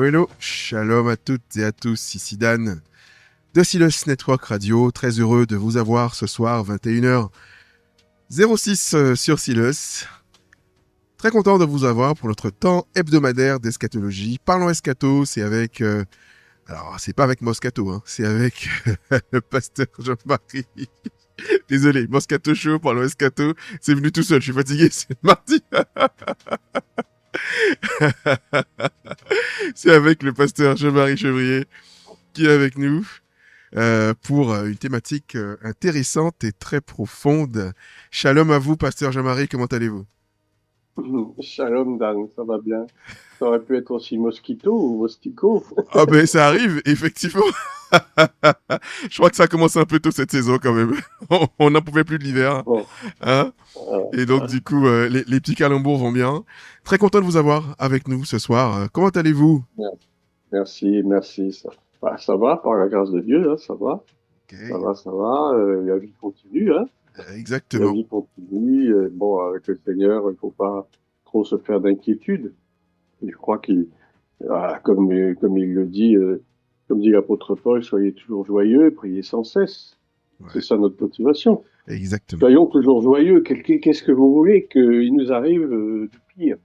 Hello, shalom à toutes et à tous, ici Dan de Silos Network Radio, très heureux de vous avoir ce soir, 21h06 sur Silos. Très content de vous avoir pour notre temps hebdomadaire d'eschatologie. Parlons eschato, c'est avec... alors, c'est pas avec Moscato, hein, c'est avec le pasteur Jean-Marie. Désolé, Moscato Show, parlons eschato, c'est venu tout seul, je suis fatigué, c'est mardi. C'est avec le pasteur Jean-Marie Chevrier qui est avec nous pour une thématique intéressante et très profonde. Shalom à vous, pasteur Jean-Marie, comment allez-vous? Shalom Dan, ça va bien. Ça aurait pu être aussi Mosquito ou Mostico. Ah ben ça arrive, effectivement. Je crois que ça a commencé un peu tôt cette saison quand même. On n'en pouvait plus de l'hiver. Bon, Hein, et donc du coup, les petits calembours vont bien. Très content de vous avoir avec nous ce soir. Comment allez-vous? merci. Ça va, par la grâce de Dieu, hein, ça va. Okay. Ça va. La vie continue, hein. Exactement. La vie continue. Bon, avec le Seigneur, il ne faut pas trop se faire d'inquiétude. Je crois comme il le dit, comme dit l'apôtre Paul, soyez toujours joyeux, priez sans cesse. Ouais. C'est ça notre motivation. Exactement. Soyons toujours joyeux. Qu'est-ce que vous voulez qu'il nous arrive de pire?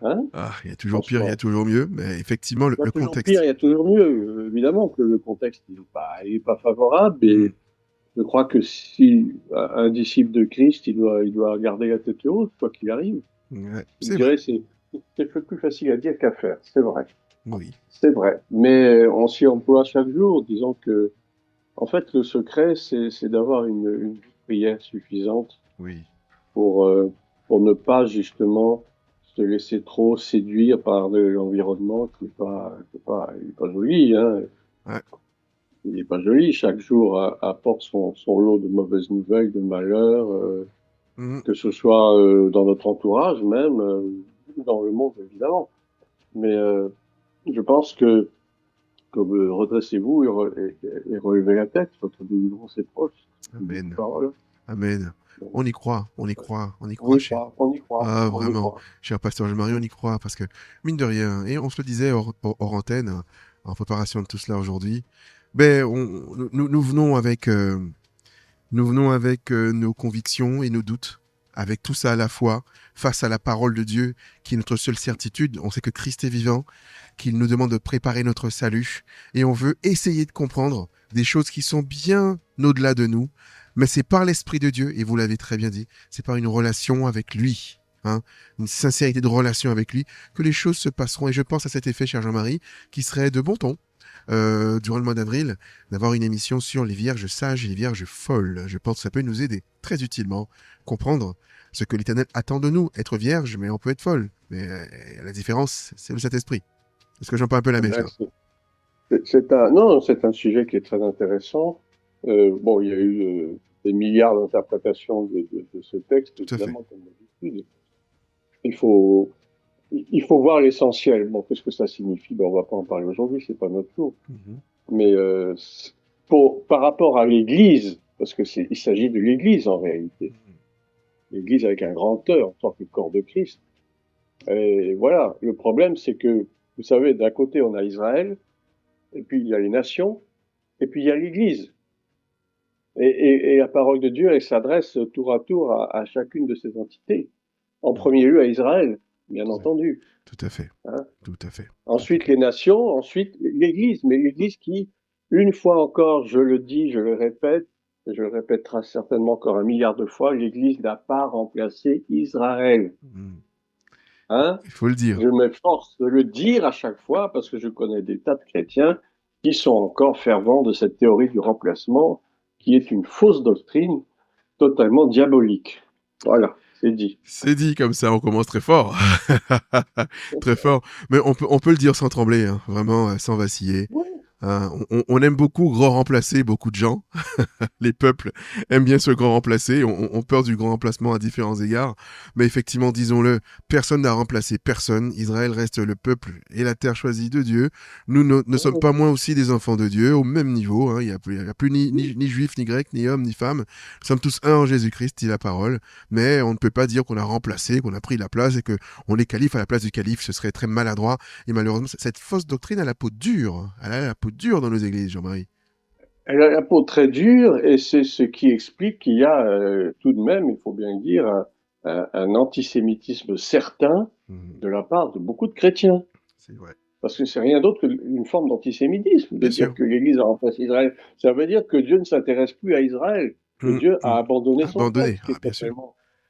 Hein? Ah, il y a toujours pire, il y a toujours mieux, mais effectivement, le contexte... Pire, il y a toujours mieux. Évidemment que le contexte n'est pas favorable, et je crois que si un disciple de Christ, il doit garder la tête haute, quoi qu'il arrive. Ouais, je dirais c'est plus facile à dire qu'à faire, c'est vrai. Oui. C'est vrai, mais on s'y emploie chaque jour, disons que, en fait, le secret, c'est d'avoir une prière suffisante. Oui. Pour ne pas, justement, se laisser trop séduire par l'environnement qui est pas joli, hein. Ouais. Il n'est pas joli. Chaque jour apporte son lot de mauvaises nouvelles, de malheurs, que ce soit dans notre entourage même, dans le monde évidemment. Mais je pense que redressez-vous et relevez la tête, votre délivrance est proche. Amen. Amen. On y croit, Ah, vraiment, cher pasteur Jean-Marie, on y croit, parce que, mine de rien, et on se le disait hors antenne, en préparation de tout cela aujourd'hui, ben, nous venons avec nos convictions et nos doutes, avec tout ça à la fois, face à la parole de Dieu, qui est notre seule certitude. On sait que Christ est vivant, qu'il nous demande de préparer notre salut, et on veut essayer de comprendre des choses qui sont bien au-delà de nous, mais c'est par l'Esprit de Dieu, et vous l'avez très bien dit, c'est par une relation avec lui, hein, une sincérité de relation avec lui, que les choses se passeront. Et je pense à cet effet, cher Jean-Marie, qui serait de bon ton, durant le mois d'avril, d'avoir une émission sur les vierges sages et les vierges folles. Je pense que ça peut nous aider très utilement, comprendre ce que l'Éternel attend de nous, être vierge, mais on peut être folle. Mais la différence, c'est le Saint-Esprit. Est-ce que j'en parle un peu la mèche, là? C'est un sujet qui est très intéressant. Bon, il y a eu des milliards d'interprétations de ce texte, évidemment, comme d'habitude. Il faut voir l'essentiel. Bon, qu'est-ce que ça signifie? Ben, on va pas en parler aujourd'hui, c'est pas notre tour. Mais par rapport à l'Église, parce que il s'agit de l'Église en réalité. L'Église avec un grand E en tant que corps de Christ. Et voilà, le problème, c'est que, vous savez, d'un côté, on a Israël, et puis il y a les nations, et puis il y a l'Église. Et la parole de Dieu, elle s'adresse tour à tour à chacune de ces entités. En premier lieu à Israël, bien entendu. Tout à fait. Hein? Tout à fait. Ensuite les nations, ensuite l'Église. Mais l'Église qui, une fois encore, je le dis, je le répète, et je le répéterai certainement encore 1 milliard de fois, l'Église n'a pas remplacé Israël. Hein? Il faut le dire. Je m'efforce de le dire à chaque fois parce que je connais des tas de chrétiens qui sont encore fervents de cette théorie du remplacement, qui est une fausse doctrine totalement diabolique. Voilà, c'est dit. C'est dit comme ça, on commence très fort. Très fort. Mais on peut le dire sans trembler, hein, vraiment, sans vaciller. Oui. On aime beaucoup grand remplacer beaucoup de gens. Les peuples aiment bien ce grand remplacé. On peur du grand remplacement à différents égards. Mais effectivement, disons-le, personne n'a remplacé personne. Israël reste le peuple et la terre choisie de Dieu. Nous ne sommes pas moins aussi des enfants de Dieu, au même niveau. Hein. Il n'y a plus ni juifs, ni grecs, ni hommes, ni femmes. Nous sommes tous un en Jésus-Christ, dit la parole. Mais on ne peut pas dire qu'on a remplacé, qu'on a pris la place et qu'on est calife à la place du calife. Ce serait très maladroit. Et malheureusement, cette fausse doctrine a la peau dure. Elle a la peau dure dans nos églises, Jean-Marie. Elle a la peau très dure et c'est ce qui explique qu'il y a tout de même, il faut bien le dire, un antisémitisme certain de la part de beaucoup de chrétiens. C'est vrai. Parce que c'est rien d'autre qu'une forme d'antisémitisme, de Bien dire sûr. que l'Église a remplacé Israël. Ça veut dire que Dieu ne s'intéresse plus à Israël, que Dieu a abandonné son peuple, ce qui est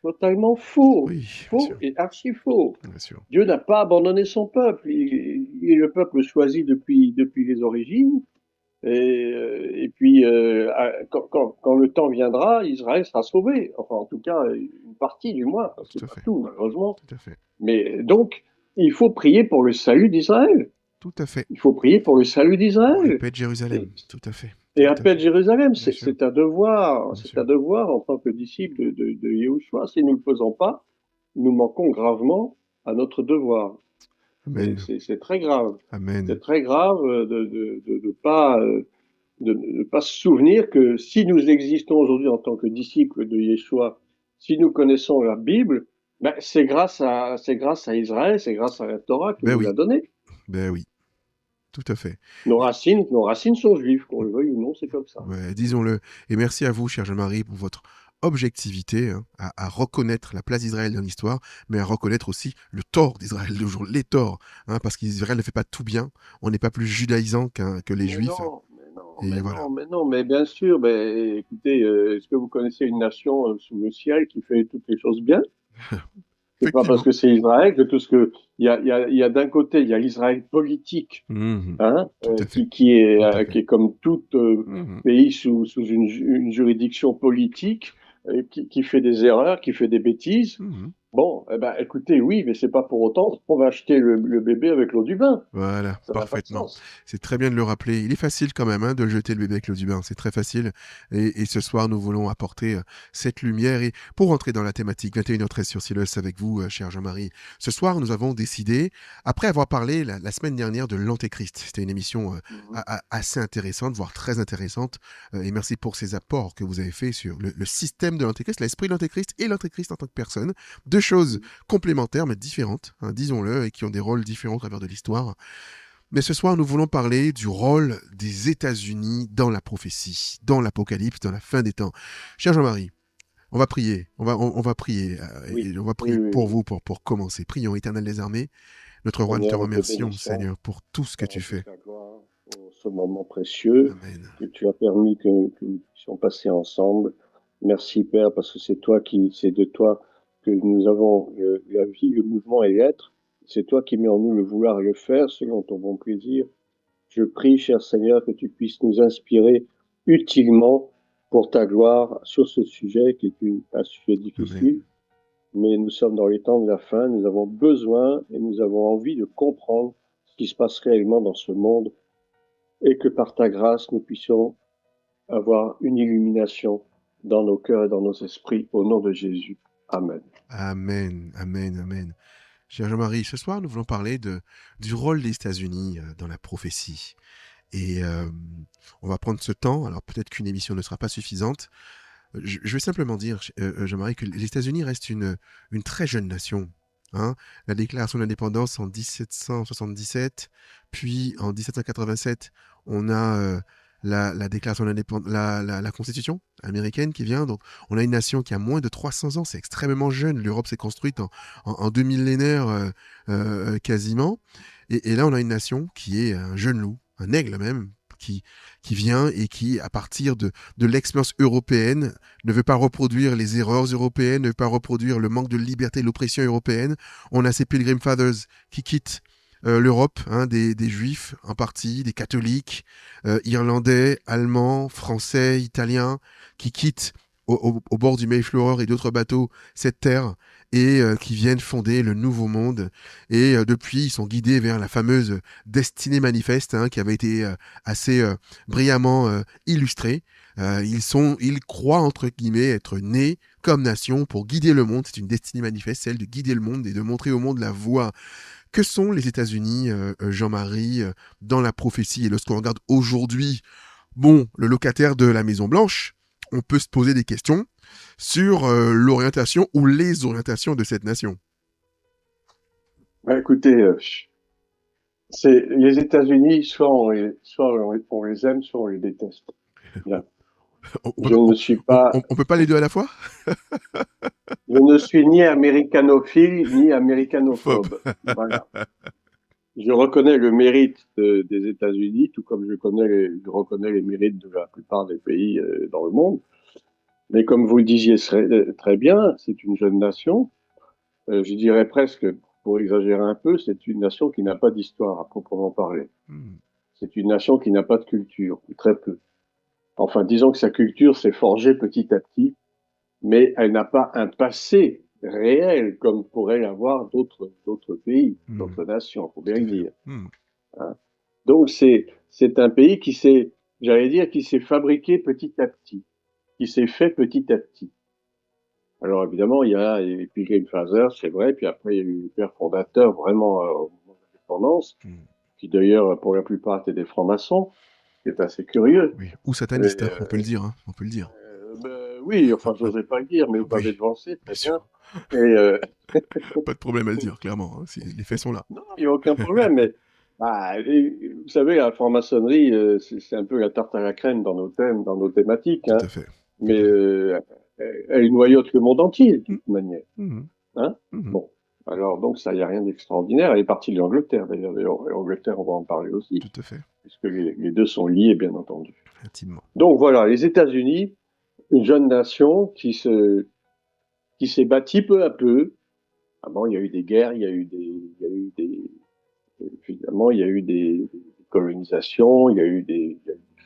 totalement faux. Oui, Faux et archi faux. Bien sûr. Dieu n'a pas abandonné son peuple. Il est le peuple choisi depuis les origines. Et puis, quand le temps viendra, Israël sera sauvé. Enfin, en tout cas, une partie du moins. C'est pas tout, malheureusement. Tout à fait. Mais donc, il faut prier pour le salut d'Israël. Tout à fait. Il faut prier pour le salut d'Israël. Et paix de Jérusalem. Tout à fait. Et la paix de Jérusalem, c'est un devoir. Bien C'est sûr. un devoir en tant que disciple de Yahushua. Si nous ne le faisons pas, nous manquons gravement à notre devoir. Amen. C'est très grave. Amen. C'est très grave de ne pas se souvenir que si nous existons aujourd'hui en tant que disciples de Yeshua, si nous connaissons la Bible, ben, c'est grâce à Israël, c'est grâce à la Torah qui nous l'a donné. Ben oui. Tout à fait. Nos racines sont juives, qu'on le veuille ou non, c'est comme ça. Ouais, disons-le. Et merci à vous, cher Jean-Marie, pour votre objectivité à reconnaître la place d'Israël dans l'histoire, mais à reconnaître aussi le tort d'Israël, les torts, parce qu'Israël ne fait pas tout bien. On n'est pas plus judaïsant que les Juifs. Mais bien sûr. Écoutez, est-ce que vous connaissez une nation sous le ciel qui fait toutes les choses bien? C'est pas parce que c'est Israël que tout ce que il y a d'un côté il y a l'Israël politique, qui est comme tout pays sous une juridiction politique, qui fait des erreurs, qui fait des bêtises. Bon, écoutez, oui, mais c'est pas pour autant qu'on va acheter le bébé avec l'eau du bain. Voilà, ça parfaitement. C'est très bien de le rappeler. Il est facile quand même de jeter le bébé avec l'eau du bain. C'est très facile. Et ce soir, nous voulons apporter cette lumière. Et pour rentrer dans la thématique 21h13 sur Silos avec vous, cher Jean-Marie, ce soir, nous avons décidé, après avoir parlé la semaine dernière de l'Antéchrist, c'était une émission assez intéressante, voire très intéressante. Et merci pour ces apports que vous avez fait sur le système de l'Antéchrist, l'esprit de l'Antéchrist et l'Antéchrist en tant que personne. Deux choses complémentaires mais différentes, disons-le, et qui ont des rôles différents au travers de l'histoire. Mais ce soir, nous voulons parler du rôle des États-Unis dans la prophétie, dans l'Apocalypse, dans la fin des temps. Cher Jean-Marie, on va prier. On va prier. Et on va prier pour vous pour commencer. Prions, Éternel des armées. Notre roi, nous te remercions, Seigneur, pour tout ce que tu fais. Pour ce moment précieux que tu as permis que nous puissions passer ensemble. Merci, Père, parce que c'est de toi que nous avons la vie, le mouvement et l'être. C'est toi qui mets en nous le vouloir et le faire selon ton bon plaisir. Je prie, cher Seigneur, que tu puisses nous inspirer utilement pour ta gloire sur ce sujet qui est un sujet difficile. Mais nous sommes dans les temps de la fin, nous avons besoin et nous avons envie de comprendre ce qui se passe réellement dans ce monde et que par ta grâce, nous puissions avoir une illumination dans nos cœurs et dans nos esprits au nom de Jésus. Amen. Amen, amen, amen. Cher Jean-Marie, ce soir, nous voulons parler du rôle des États-Unis dans la prophétie. Et on va prendre ce temps. Alors peut-être qu'une émission ne sera pas suffisante. Je vais simplement dire, Jean-Marie, que les États-Unis restent une très jeune nation. La déclaration d'indépendance en 1777, puis en 1787, on a la déclaration d'indépendance, la Constitution américaine qui vient. Donc, on a une nation qui a moins de 300 ans. C'est extrêmement jeune. L'Europe s'est construite en 2 millénaires quasiment. Et là, on a une nation qui est un jeune loup, un aigle même, qui vient et qui, à partir de l'expérience européenne, ne veut pas reproduire les erreurs européennes, ne veut pas reproduire le manque de liberté, l'oppression européenne. On a ces Pilgrim Fathers qui quittent l'Europe, des juifs en partie, des catholiques, irlandais, allemands, français, italiens, qui quittent au bord du Mayflower et d'autres bateaux cette terre et qui viennent fonder le nouveau monde. Et depuis, ils sont guidés vers la fameuse destinée manifeste hein, qui avait été assez brillamment illustrée. Ils croient entre guillemets être nés comme nation pour guider le monde. C'est une destinée manifeste, celle de guider le monde et de montrer au monde la voie. Que sont les États-Unis, Jean-Marie, dans la prophétie? Et lorsqu'on regarde aujourd'hui, bon, le locataire de la Maison Blanche, on peut se poser des questions sur l'orientation ou les orientations de cette nation. Bah, écoutez, c'est les États-Unis, soit on les aime, soit on les déteste. Bien. Je ne suis pas. On peut pas les deux à la fois? Je ne suis ni américanophile ni américanophobe. Voilà. Je reconnais le mérite des États-Unis, tout comme je reconnais les mérites de la plupart des pays dans le monde. Mais comme vous le disiez très bien, c'est une jeune nation. Je dirais presque, pour exagérer un peu, c'est une nation qui n'a pas d'histoire à proprement parler. C'est une nation qui n'a pas de culture, ou très peu. Enfin, disons que sa culture s'est forgée petit à petit, mais elle n'a pas un passé réel comme pourraient l'avoir d'autres pays, d'autres nations, faut bien le dire. Hein. Donc c'est un pays qui s'est, j'allais dire, qui s'est fabriqué petit à petit, qui s'est fait petit à petit. Alors évidemment, il y a les Pilgrim Fathers, c'est vrai, puis après il y a eu les pères fondateurs vraiment au moment de l'indépendance, qui d'ailleurs pour la plupart étaient des francs-maçons, ce qui est assez curieux. Oui, ou satanistes, on peut le dire, hein, on peut le dire. Oui, enfin, je n'osais pas le dire, mais vous m'avez devancé, très bien. Pas de problème à le dire, clairement. Hein, les faits sont là. Non, il n'y a aucun problème, mais vous savez, la franc-maçonnerie, c'est un peu la tarte à la crème dans nos thèmes, dans nos thématiques. Tout à fait. Mais elle noyote le monde entier, de toute manière. Hein bon, alors donc ça, il n'y a rien d'extraordinaire. Elle est partie de l'Angleterre, d'ailleurs. L'Angleterre, on va en parler aussi. Tout à fait. Puisque les deux sont liés, bien entendu. Intimement. Donc voilà, les États-Unis, une jeune nation qui s'est bâtie peu à peu. Ah bon, il y a eu des guerres, finalement, il y a eu des colonisations, il y a eu des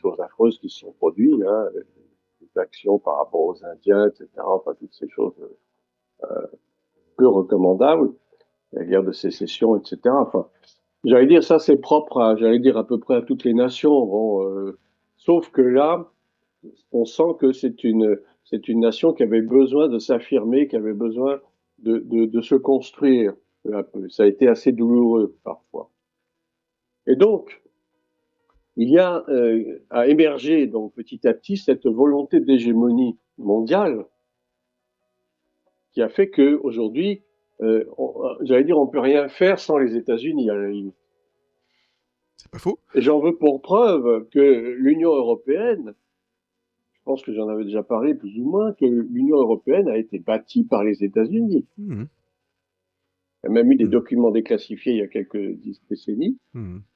choses affreuses qui se sont produites, hein, des actions par rapport aux Indiens, etc. Enfin, toutes ces choses peu recommandables, la guerre de sécession, etc. Enfin, j'allais dire ça, c'est propre j'allais dire à peu près à toutes les nations. Bon, sauf que là, on sent que c'est une nation qui avait besoin de s'affirmer, qui avait besoin de se construire un peu. Ça a été assez douloureux parfois. Et donc, il y a à émerger donc petit à petit cette volonté d'hégémonie mondiale qui a fait que aujourd'hui, j'allais dire, on peut rien faire sans les États-Unis à la limite. C'est pas faux. Et j'en veux pour preuve que l'Union européenne, je pense que j'en avais déjà parlé plus ou moins, que l'Union européenne a été bâtie par les États-Unis. Il y a même eu des documents déclassifiés il y a quelques décennies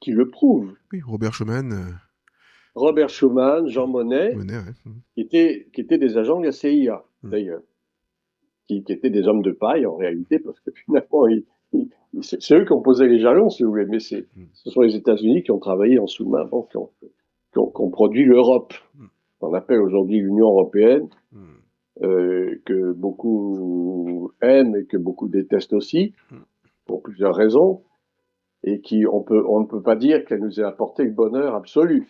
qui le prouvent. Oui, Robert Schuman, Jean Monnet, qui étaient des agents de la CIA, d'ailleurs, qui étaient des hommes de paille en réalité, parce que finalement, c'est eux qui ont posé les jalons, si vous voulez, mais ce sont les États-Unis qui ont travaillé en sous-main, bon, qui ont produit l'Europe. On appelle aujourd'hui l'Union européenne, que beaucoup aiment et que beaucoup détestent aussi, pour plusieurs raisons, et on ne peut pas dire qu'elle nous ait apporté le bonheur absolu.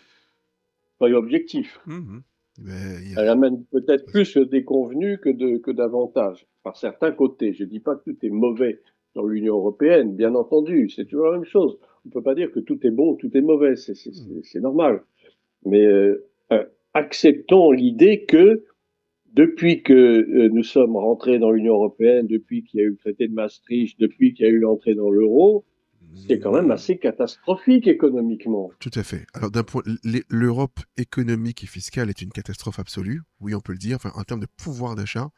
Soyons objectifs. Elle amène peut-être plus des convenus que d'avantages, par certains côtés. Je ne dis pas que tout est mauvais dans l'Union européenne, bien entendu, c'est toujours la même chose. On ne peut pas dire que tout est bon, tout est mauvais, c'est normal. Mais acceptons l'idée que depuis que nous sommes rentrés dans l'Union européenne, depuis qu'il y a eu le traité de Maastricht, depuis qu'il y a eu l'entrée dans l'euro, c'est quand même assez catastrophique économiquement. Tout à fait. Alors, l'Europe économique et fiscale est une catastrophe absolue, oui, on peut le dire, enfin, en termes de pouvoir d'achat.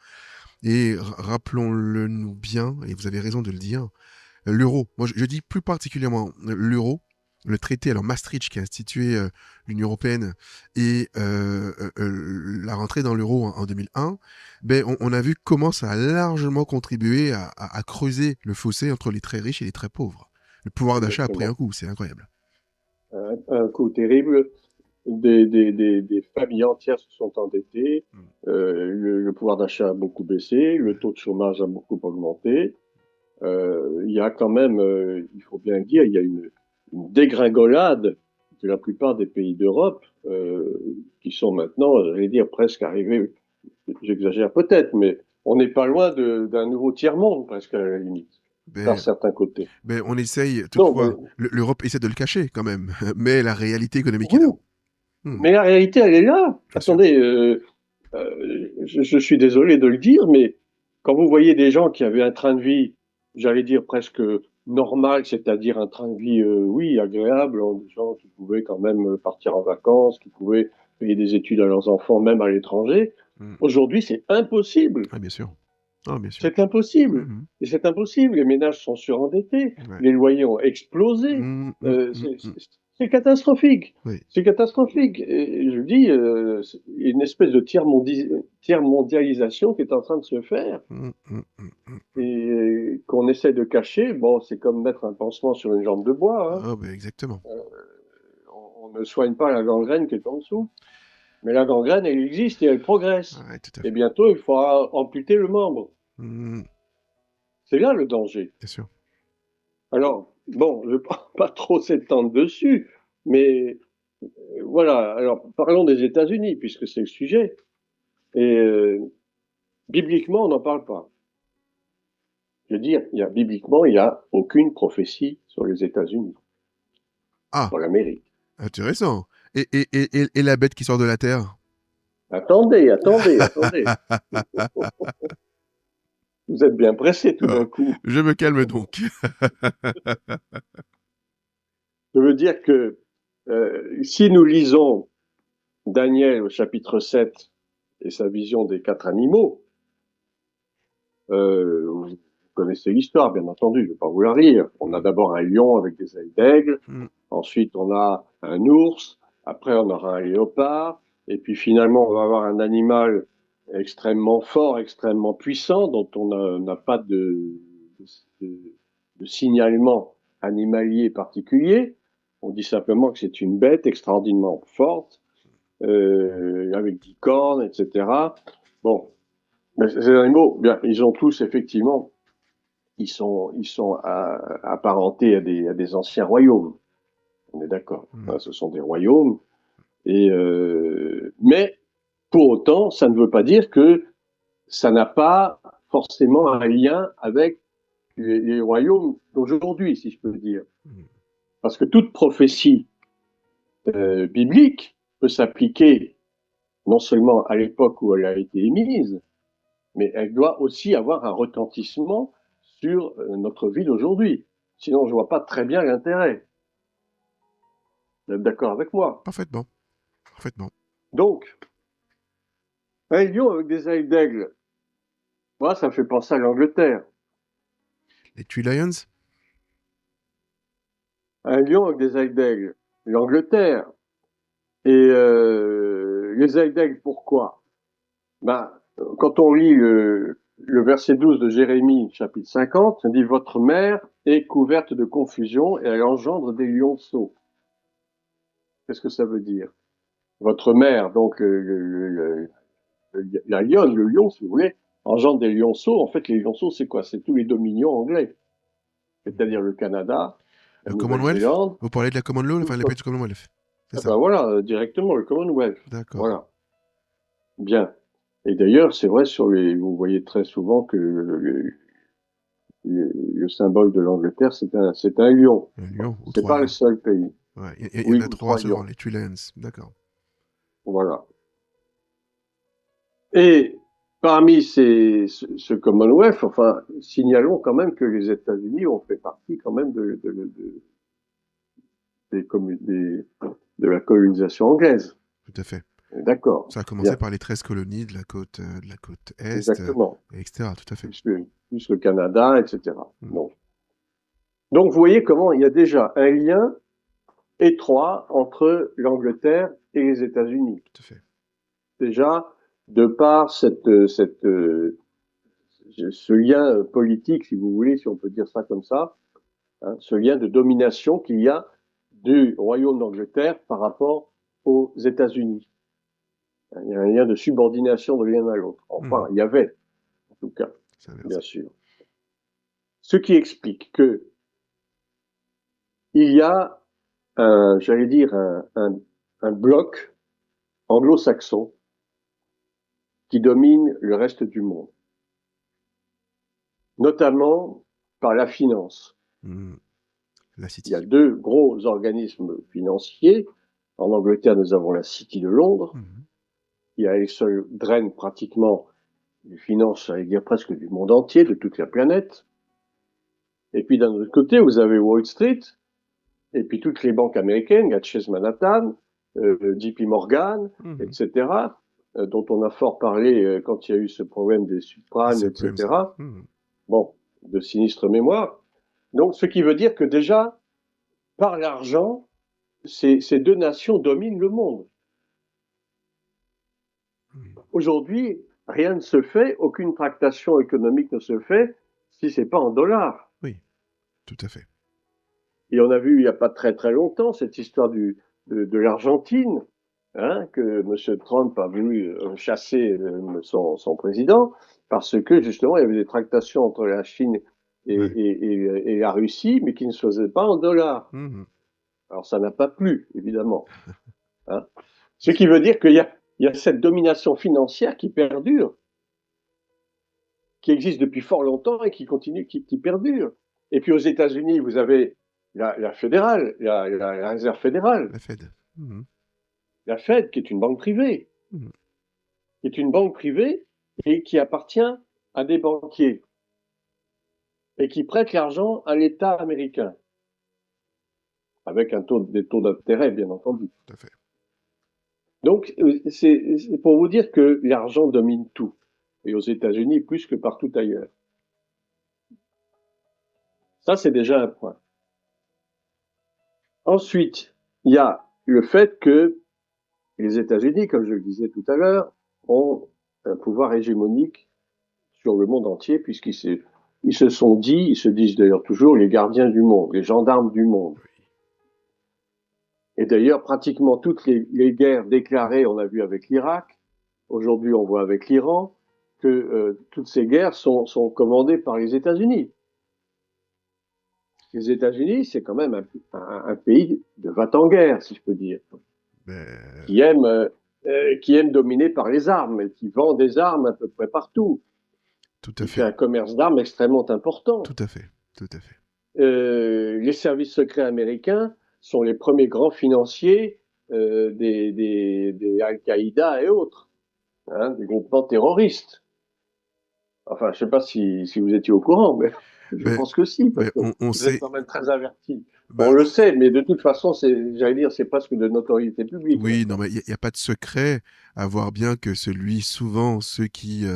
Et rappelons-le nous bien, et vous avez raison de le dire, l'euro, moi je dis plus particulièrement l'euro, le traité, alors Maastricht qui a institué l'Union européenne et la rentrée dans l'euro en 2001, ben, on a vu comment ça a largement contribué à creuser le fossé entre les très riches et les très pauvres. Le pouvoir d'achat a pris un coup, c'est incroyable. Un coup terrible. des familles entières se sont endettées, Mm. le pouvoir d'achat a beaucoup baissé, le taux de chômage a beaucoup augmenté. Il y a quand même, il faut bien le dire, il y a une dégringolade de la plupart des pays d'Europe qui sont maintenant, j'allais dire, presque arrivés, j'exagère peut-être, mais on n'est pas loin d'un nouveau tiers-monde, presque à la limite, par Ben, certains côtés. on essaye, Non, mais, toutefois, l'Europe essaie de le cacher quand même, mais la réalité économique est là. oui, Hmm, mais la réalité, elle est là. bien sûr. Attendez, je suis désolé de le dire, mais quand vous voyez des gens qui avaient un train de vie, j'allais dire presque normal, c'est-à-dire un train de vie, oui, agréable, hein, des gens qui pouvaient quand même partir en vacances, qui pouvaient payer des études à leurs enfants, même à l'étranger, Hmm, aujourd'hui, c'est impossible. ah, bien sûr. Ah, bien sûr. C'est impossible. Mhm. Et c'est impossible. Les ménages sont surendettés, Ouais. les loyers ont explosé. Hmm, hmm, Euh, hmm, c'est hmm. c'est- c'est catastrophique. Oui. C'est catastrophique. Et je dis, il y a une espèce de tiers-mondialisation qui est en train de se faire Hmm, hmm, hmm, hmm. et qu'on essaie de cacher. Bon, c'est comme mettre un pansement sur une jambe de bois, hein. Ah, ben, exactement. On ne soigne pas la gangrène qui est en dessous. Mais la gangrène, elle existe et elle progresse. Ouais, tout à Et fait. bientôt, il faudra amputer le membre. Hmm, C'est là le danger. bien sûr. Alors, bon, je ne vais pas trop s'étendre dessus, mais voilà. Alors, parlons des États-Unis, puisque c'est le sujet. Et bibliquement, on n'en parle pas. Je veux dire, bibliquement, il n'y a aucune prophétie sur les États-Unis, Ah, sur l'Amérique. intéressant. Et la bête qui sort de la terre? Attendez, attendez, attendez. Vous êtes bien pressé tout Ah, d'un coup. je me calme donc. Je veux dire que si nous lisons Daniel au chapitre 7 et sa vision des quatre animaux, vous connaissez l'histoire, bien entendu, je ne vais pas vous la lire. On a d'abord un lion avec des ailes d'aigle, Hmm, ensuite on a un ours, après on aura un léopard, et puis finalement on va avoir un animal extrêmement fort, extrêmement puissant, dont on n'a pas de, de signalement animalier particulier. On dit simplement que c'est une bête extraordinairement forte, avec 10 cornes, etc. Bon, mais ces animaux, bien, ils ont tous effectivement, ils sont apparentés à des anciens royaumes. On est d'accord. hmm. Hein, ce sont des royaumes. Et mais pour autant, ça ne veut pas dire que ça n'a pas forcément un lien avec les royaumes d'aujourd'hui, si je peux dire. Hmm. Parce que toute prophétie biblique peut s'appliquer non seulement à l'époque où elle a été émise, mais elle doit aussi avoir un retentissement sur notre vie d'aujourd'hui. Sinon, je vois pas très bien l'intérêt. Vous êtes d'accord avec moi? Parfaitement. Parfaitement. Donc, un lion avec des ailes d'aigle, moi, ça me fait penser à l'Angleterre. Les Three Lions? Un lion avec des ailes d'aigle, l'Angleterre. Et les ailes d'aigle, pourquoi? Ben, quand on lit le verset 12 de Jérémie, chapitre 50, ça dit votre mère est couverte de confusion et elle engendre des lionceaux. Qu'est-ce que ça veut dire? Votre mère, donc la lionne, le lion, si vous voulez, engendre des lionceaux. En fait, les lionceaux, c'est quoi? C'est tous les dominions anglais, c'est-à-dire le Canada, la Le Commonwealth? Nouvelle-Zélande. Vous parlez de la Commonwealth, enfin les pays du Commonwealth. C'est Ah ça. ben voilà, directement le Commonwealth. D'accord. Voilà, bien. Et d'ailleurs, c'est vrai, vous voyez très souvent que le symbole de l'Angleterre, c'est un lion. Un lion ou C'est trois pas le lions. seul pays. Ouais, il y en Oui, a ou trois trois seulement, lions. les Three Lions. D'accord. Voilà. Et parmi ce Commonwealth, enfin, signalons quand même que les États-Unis ont fait partie quand même de la colonisation anglaise. Tout à fait. D'accord. Ça a commencé Bien. par les 13 colonies de la côte Est, Exactement. etc. Tout à fait. Plus le Canada, etc. Hmm, Donc, vous voyez comment il y a déjà un lien étroit entre l'Angleterre et les États-Unis. tout à fait. Déjà, de par ce lien politique, si vous voulez, si on peut dire ça comme ça, hein, ce lien de domination qu'il y a du royaume d'Angleterre par rapport aux États-Unis. Il y a un lien de subordination de l'un à l'autre. Enfin, il y avait, en tout cas, bien sûr. Ce qui explique que il y a j'allais dire, un bloc anglo-saxon qui domine le reste du monde, notamment par la finance. La City. Il y a deux gros organismes financiers. En Angleterre, nous avons la City de Londres, qui à elle seule draine pratiquement les finances, j'allais dire presque du monde entier, de toute la planète. Et puis d'un autre côté, vous avez Wall Street, et puis toutes les banques américaines, il y a Chase Manhattan, JP Morgan, etc., dont on a fort parlé quand il y a eu ce problème des subprimes, etc. Bon, de sinistre mémoire. Donc, ce qui veut dire que déjà, par l'argent, ces deux nations dominent le monde. Aujourd'hui, rien ne se fait, aucune tractation économique ne se fait si c'est pas en dollars. Oui, tout à fait. Et on a vu il n'y a pas très très longtemps cette histoire de l'Argentine, hein, que M. Trump a voulu chasser son président, parce que justement il y avait des tractations entre la Chine et la Russie, mais qui ne se faisaient pas en dollars. Alors ça n'a pas plu, évidemment. Hein. Ce qui veut dire qu'il y a cette domination financière qui perdure, qui existe depuis fort longtemps et qui continue, qui perdure. Et puis aux États-Unis, vous avez la fédérale, la réserve fédérale. La Fed. La Fed, qui est une banque privée. Qui est une banque privée et qui appartient à des banquiers. Et qui prête l'argent à l'État américain. Avec des taux d'intérêt, bien entendu. Tout à fait. Donc, c'est pour vous dire que l'argent domine tout. Et aux États-Unis, plus que partout ailleurs. Ça, c'est déjà un point. Ensuite, il y a le fait que les États-Unis, comme je le disais tout à l'heure, ont un pouvoir hégémonique sur le monde entier, puisqu'ils se sont dit, ils se disent d'ailleurs toujours, les gardiens du monde, les gendarmes du monde. Et d'ailleurs, pratiquement toutes les guerres déclarées, on a vu avec l'Irak, aujourd'hui on voit avec l'Iran, que toutes ces guerres sont commandées par les États-Unis. Les États-Unis, c'est quand même un pays de va-t-en-guerre, si je peux dire, qui aime dominer par les armes et qui vend des armes à peu près partout. Tout à fait. Il fait un commerce d'armes extrêmement important. Tout à fait, tout à fait. Les services secrets américains sont les premiers grands financiers des Al-Qaïda et autres, hein, des groupements terroristes. Enfin, je ne sais pas si vous étiez au courant, mais je pense que si, parce que vous êtes quand même très avertis. On le sait, mais de toute façon, j'allais dire, c'est presque de notoriété publique. Oui, non, mais il n'y a pas de secret à voir bien que souvent, ceux qui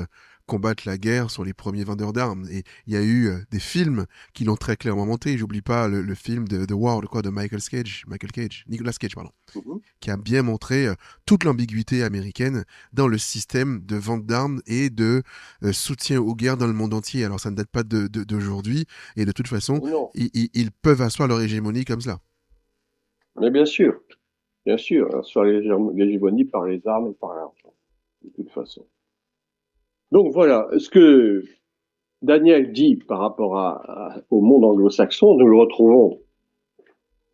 combattent la guerre sont les premiers vendeurs d'armes. Et il y a eu des films qui l'ont très clairement montré. J'oublie pas le film de The War, de Nicolas Cage, pardon, qui a bien montré toute l'ambiguïté américaine dans le système de vente d'armes et de soutien aux guerres dans le monde entier. Alors ça ne date pas d'aujourd'hui, et de toute façon, ils peuvent asseoir leur hégémonie comme cela. Mais bien sûr, sur l'hégémonie par les armes et par l'argent, de toute façon. Donc voilà, ce que Daniel dit par rapport au monde anglo-saxon, nous le retrouvons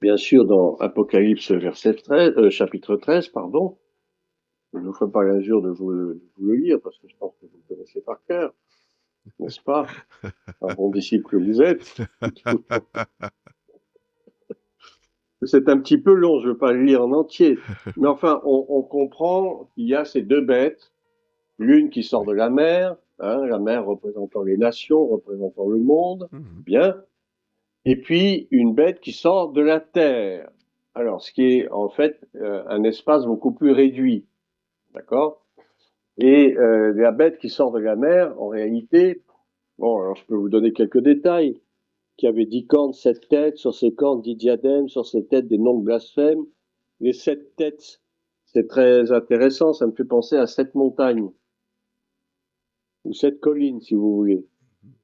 bien sûr dans Apocalypse chapitre 13, pardon. Je ne vous ferai pas l'injure de vous le lire parce que je pense que vous le connaissez par cœur, n'est-ce pas? Un bon disciple que vous êtes. C'est un petit peu long, je ne veux pas le lire en entier. Mais enfin, on comprend qu'il y a ces deux bêtes, l'une qui sort de la mer, hein, la mer représentant les nations, représentant le monde, bien, et puis une bête qui sort de la terre. Alors, ce qui est en fait un espace beaucoup plus réduit, d'accord? Et la bête qui sort de la mer, en réalité, bon, alors je peux vous donner quelques détails, qui avait 10 cornes, 7 têtes, sur ces cornes 10 diadèmes, sur ces têtes des noms de blasphèmes. Les 7 têtes, c'est très intéressant, ça me fait penser à 7 montagnes, ou 7 collines, si vous voulez.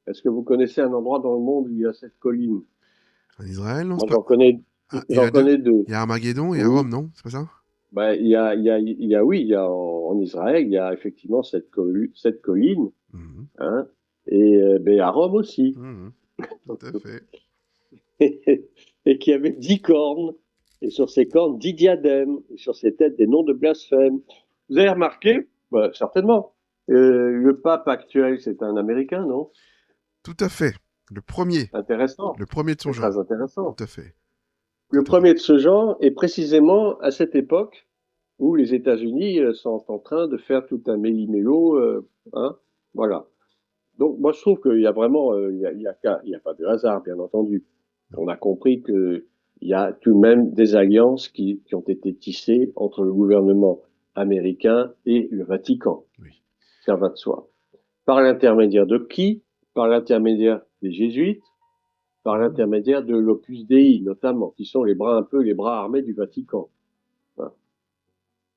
Est-ce que vous connaissez un endroit dans le monde où il y a 7 collines? En Israël, non? Moi, j'en connais 2. Il y a Armageddon et à Rome, non? C'est pas ça? bah, oui, il y a en Israël, il y a effectivement cette colline, Mhm. hein, et ben, à Rome aussi, Mhm. Tout à fait. et qui avait 10 cornes, et sur ces cornes 10 diadèmes, et sur ces têtes des noms de blasphème. Vous avez remarqué? Bah, certainement. Le pape actuel, c'est un Américain, non? Tout à fait. Le premier. Intéressant. Le premier de son C'est très genre. Tout intéressant. à fait. Tout Le à fait. premier de ce genre est précisément à cette époque où les États-Unis sont en train de faire tout un méli-mélo, hein, voilà. Donc moi je trouve qu'il y a vraiment, il y a pas de hasard bien entendu. Non. On a compris que il y a tout de même des alliances qui ont été tissées entre le gouvernement américain et le Vatican. Oui. Ça va de soi. Par l'intermédiaire de qui? Par l'intermédiaire des jésuites, par Mhm. l'intermédiaire de l'Opus Dei notamment, qui sont les bras un peu les bras armés du Vatican. Hein.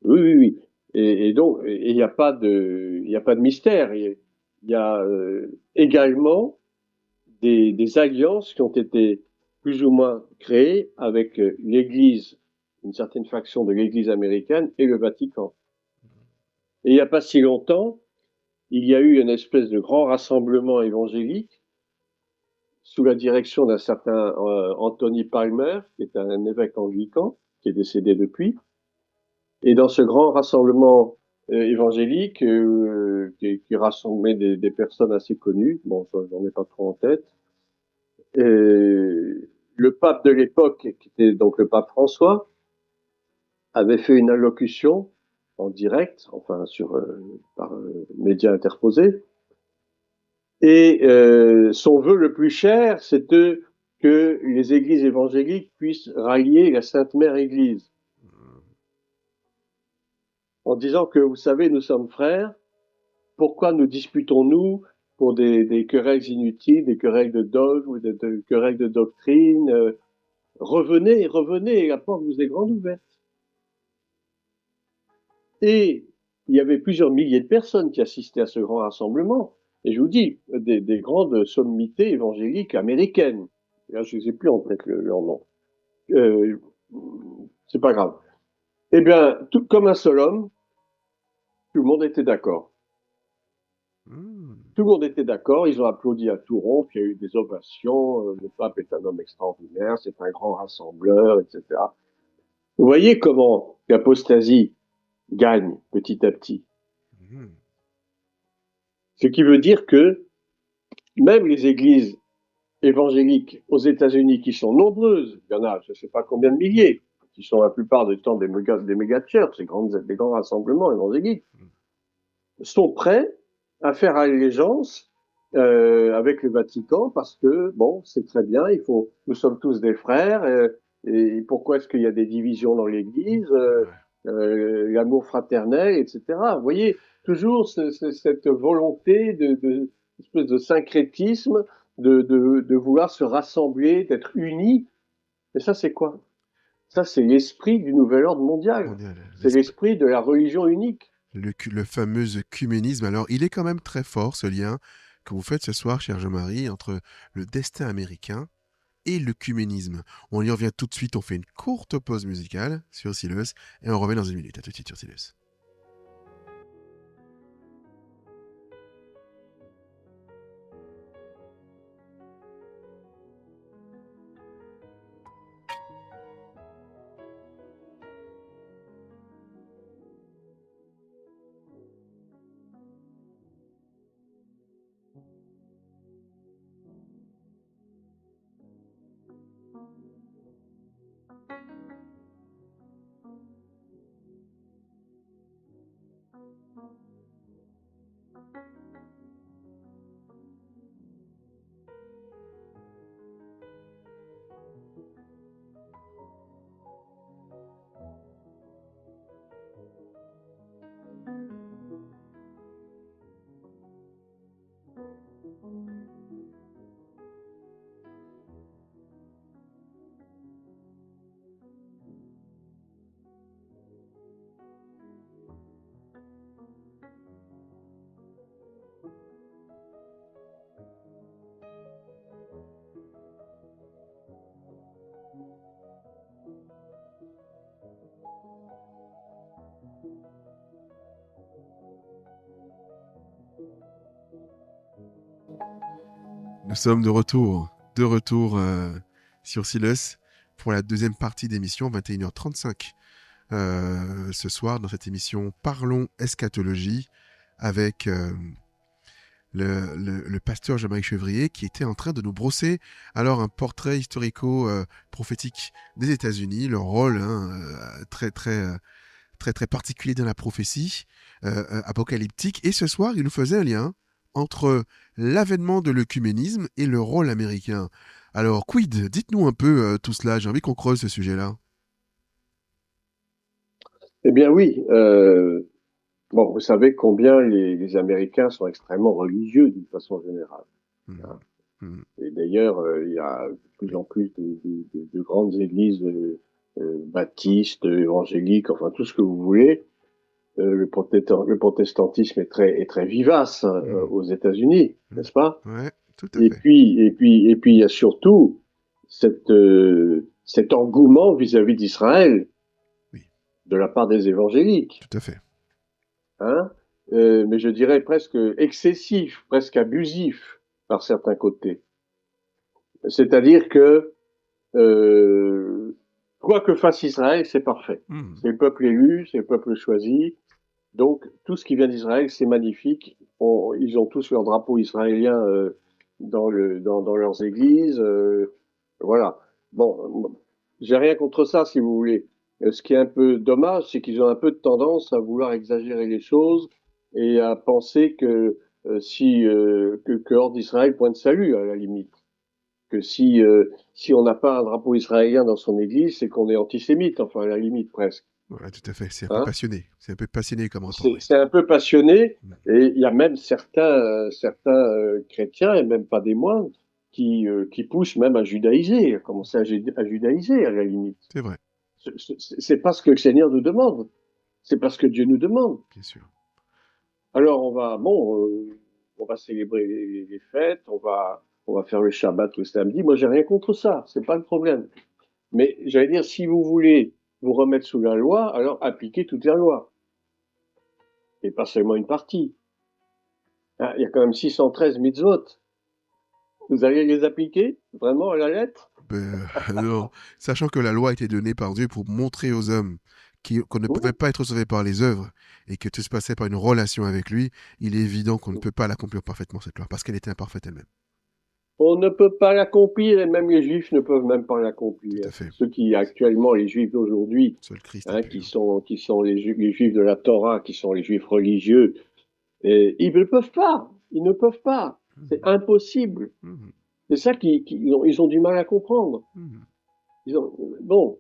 Oui, oui, oui. Et donc, il n'y a pas il y a pas de mystère. Il y a également des alliances qui ont été plus ou moins créées avec l'Église, une certaine faction de l'Église américaine et le Vatican. Et il n'y a pas si longtemps, il y a eu une espèce de grand rassemblement évangélique sous la direction d'un certain Anthony Palmer, qui est un évêque anglican, qui est décédé depuis. Et dans ce grand rassemblement évangélique, qui rassemblait des personnes assez connues, bon, j'en ai pas trop en tête, le pape de l'époque, qui était donc le pape François, avait fait une allocution en direct, enfin par médias interposés, et son vœu le plus cher, c'était que les églises évangéliques puissent rallier la Sainte Mère Église, en disant que, vous savez, nous sommes frères, pourquoi nous disputons-nous pour des querelles inutiles, des querelles de dogme ou des querelles de doctrine? Revenez, revenez, la porte vous est grande ouverte. Et il y avait plusieurs milliers de personnes qui assistaient à ce grand rassemblement. Et je vous dis, des grandes sommités évangéliques américaines. Là, je ne sais plus en tête leur nom. Euh, c'est pas grave. Eh bien, tout comme un seul homme, tout le monde était d'accord. Mhm. Tout le monde était d'accord, ils ont applaudi à tout rompre, il y a eu des ovations, le pape est un homme extraordinaire, c'est un grand rassembleur, etc. Vous voyez comment l'apostasie gagne petit à petit. Mhm. Ce qui veut dire que même les églises évangéliques aux États-Unis, qui sont nombreuses, il y en a je ne sais pas combien de milliers, qui sont la plupart du temps des méga churches, des grands rassemblements évangéliques, sont prêts à faire allégeance avec le Vatican parce que bon, c'est très bien, nous sommes tous des frères. Et pourquoi est-ce qu'il y a des divisions dans l'Église, Ouais. l'amour fraternel, etc. Vous voyez toujours cette volonté espèce de syncrétisme, de vouloir se rassembler, d'être unis. Mais ça, c'est quoi? Ça, c'est l'esprit du nouvel ordre mondial. Mondial. C'est l'esprit de la religion unique. Le fameux œcuménisme. Alors, il est quand même très fort, ce lien que vous faites ce soir, cher Jean-Marie, entre le destin américain et l'œcuménisme. On y revient tout de suite, on fait une courte pause musicale sur Sileus et on revient dans une minute. À tout de suite sur Sileus. Nous sommes de retour sur Silos pour la deuxième partie d'émission, 21h35. Ce soir, dans cette émission Parlons Eschatologie, avec le pasteur Jean-Marie Chevrier, qui était en train de nous brosser alors un portrait historico-prophétique des États-Unis, leur rôle très particulier dans la prophétie apocalyptique. Et ce soir, il nous faisait un lien entre l'avènement de l'œcuménisme et le rôle américain. Alors, quid? Dites-nous un peu tout cela. J'ai envie qu'on creuse ce sujet-là. Eh bien oui, bon, vous savez combien les Américains sont extrêmement religieux d'une façon générale. Hein. Et d'ailleurs, il y a de plus en plus de grandes églises baptistes, évangéliques, enfin tout ce que vous voulez. Le protestantisme est très vivace aux États-Unis, n'est-ce pas? Ouais, tout à fait. Et puis il y a surtout cet engouement vis-à-vis d'Israël de la part des évangéliques. Tout à fait. Hein? Mais je dirais presque excessif, presque abusif par certains côtés. C'est-à-dire que quoi que fasse Israël, c'est parfait. C'est le peuple élu, c'est le peuple choisi. Donc tout ce qui vient d'Israël, c'est magnifique. Ils ont tous leur drapeau israélien dans leurs églises. Voilà. Bon, j'ai rien contre ça, si vous voulez. Ce qui est un peu dommage, c'est qu'ils ont un peu de tendance à vouloir exagérer les choses et à penser que que hors d'Israël, point de salut à la limite. Que si on n'a pas un drapeau israélien dans son église, c'est qu'on est antisémite, enfin à la limite presque. Ouais, tout à fait. C'est un peu passionné. C'est un peu passionné comme C'est un peu passionné, et il y a même certains chrétiens, et même pas des moindres, qui poussent même à judaïser, à commencer à judaïser à la limite. C'est vrai. C'est pas ce que le Seigneur nous demande. C'est pas ce que Dieu nous demande. Bien sûr. Alors on va célébrer les fêtes, on va faire le Shabbat le samedi. Moi j'ai rien contre ça, c'est pas le problème. Mais j'allais dire, si vous voulez vous remettre sous la loi, alors appliquez toute la loi. Et pas seulement une partie. Hein, il y a quand même 613 mitzvot. Vous allez les appliquer vraiment à la lettre? Non. Sachant que la loi a été donnée par Dieu pour montrer aux hommes qu'on ne pouvait pas être sauvé par les œuvres et que tout se passait par une relation avec lui, il est évident qu'on ne peut pas l'accomplir parfaitement, cette loi, parce qu'elle était imparfaite elle-même. On ne peut pas l'accomplir, et même les Juifs ne peuvent même pas l'accomplir. Tout à fait. Ceux qui, actuellement, les Juifs d'aujourd'hui, qui sont les Juifs de la Torah, qui sont les Juifs religieux, ils ne peuvent pas. Ils ne peuvent pas. C'est impossible. C'est ça ils ont du mal à comprendre. Bon.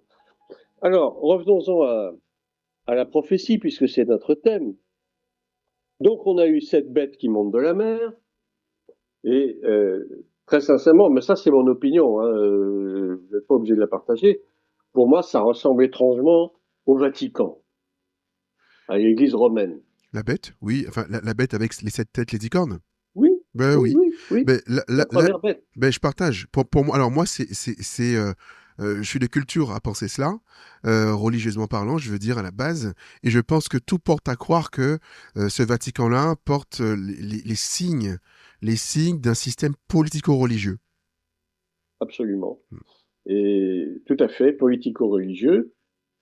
Alors, revenons-en à la prophétie, puisque c'est notre thème. Donc, on a eu cette bête qui monte de la mer, et très sincèrement, mais ça c'est mon opinion, hein, vous n'êtes pas obligé de la partager, pour moi ça ressemble étrangement au Vatican, à l'église romaine. La bête, oui, enfin la bête avec les 7 têtes, les 10 cornes. Oui, oui. Ben, la première bête. Ben, je partage. Pour moi, alors moi, je suis de culture à penser cela, religieusement parlant, je veux dire à la base, et je pense que tout porte à croire que ce Vatican-là porte les signes d'un système politico-religieux. Absolument. Et tout à fait, politico-religieux.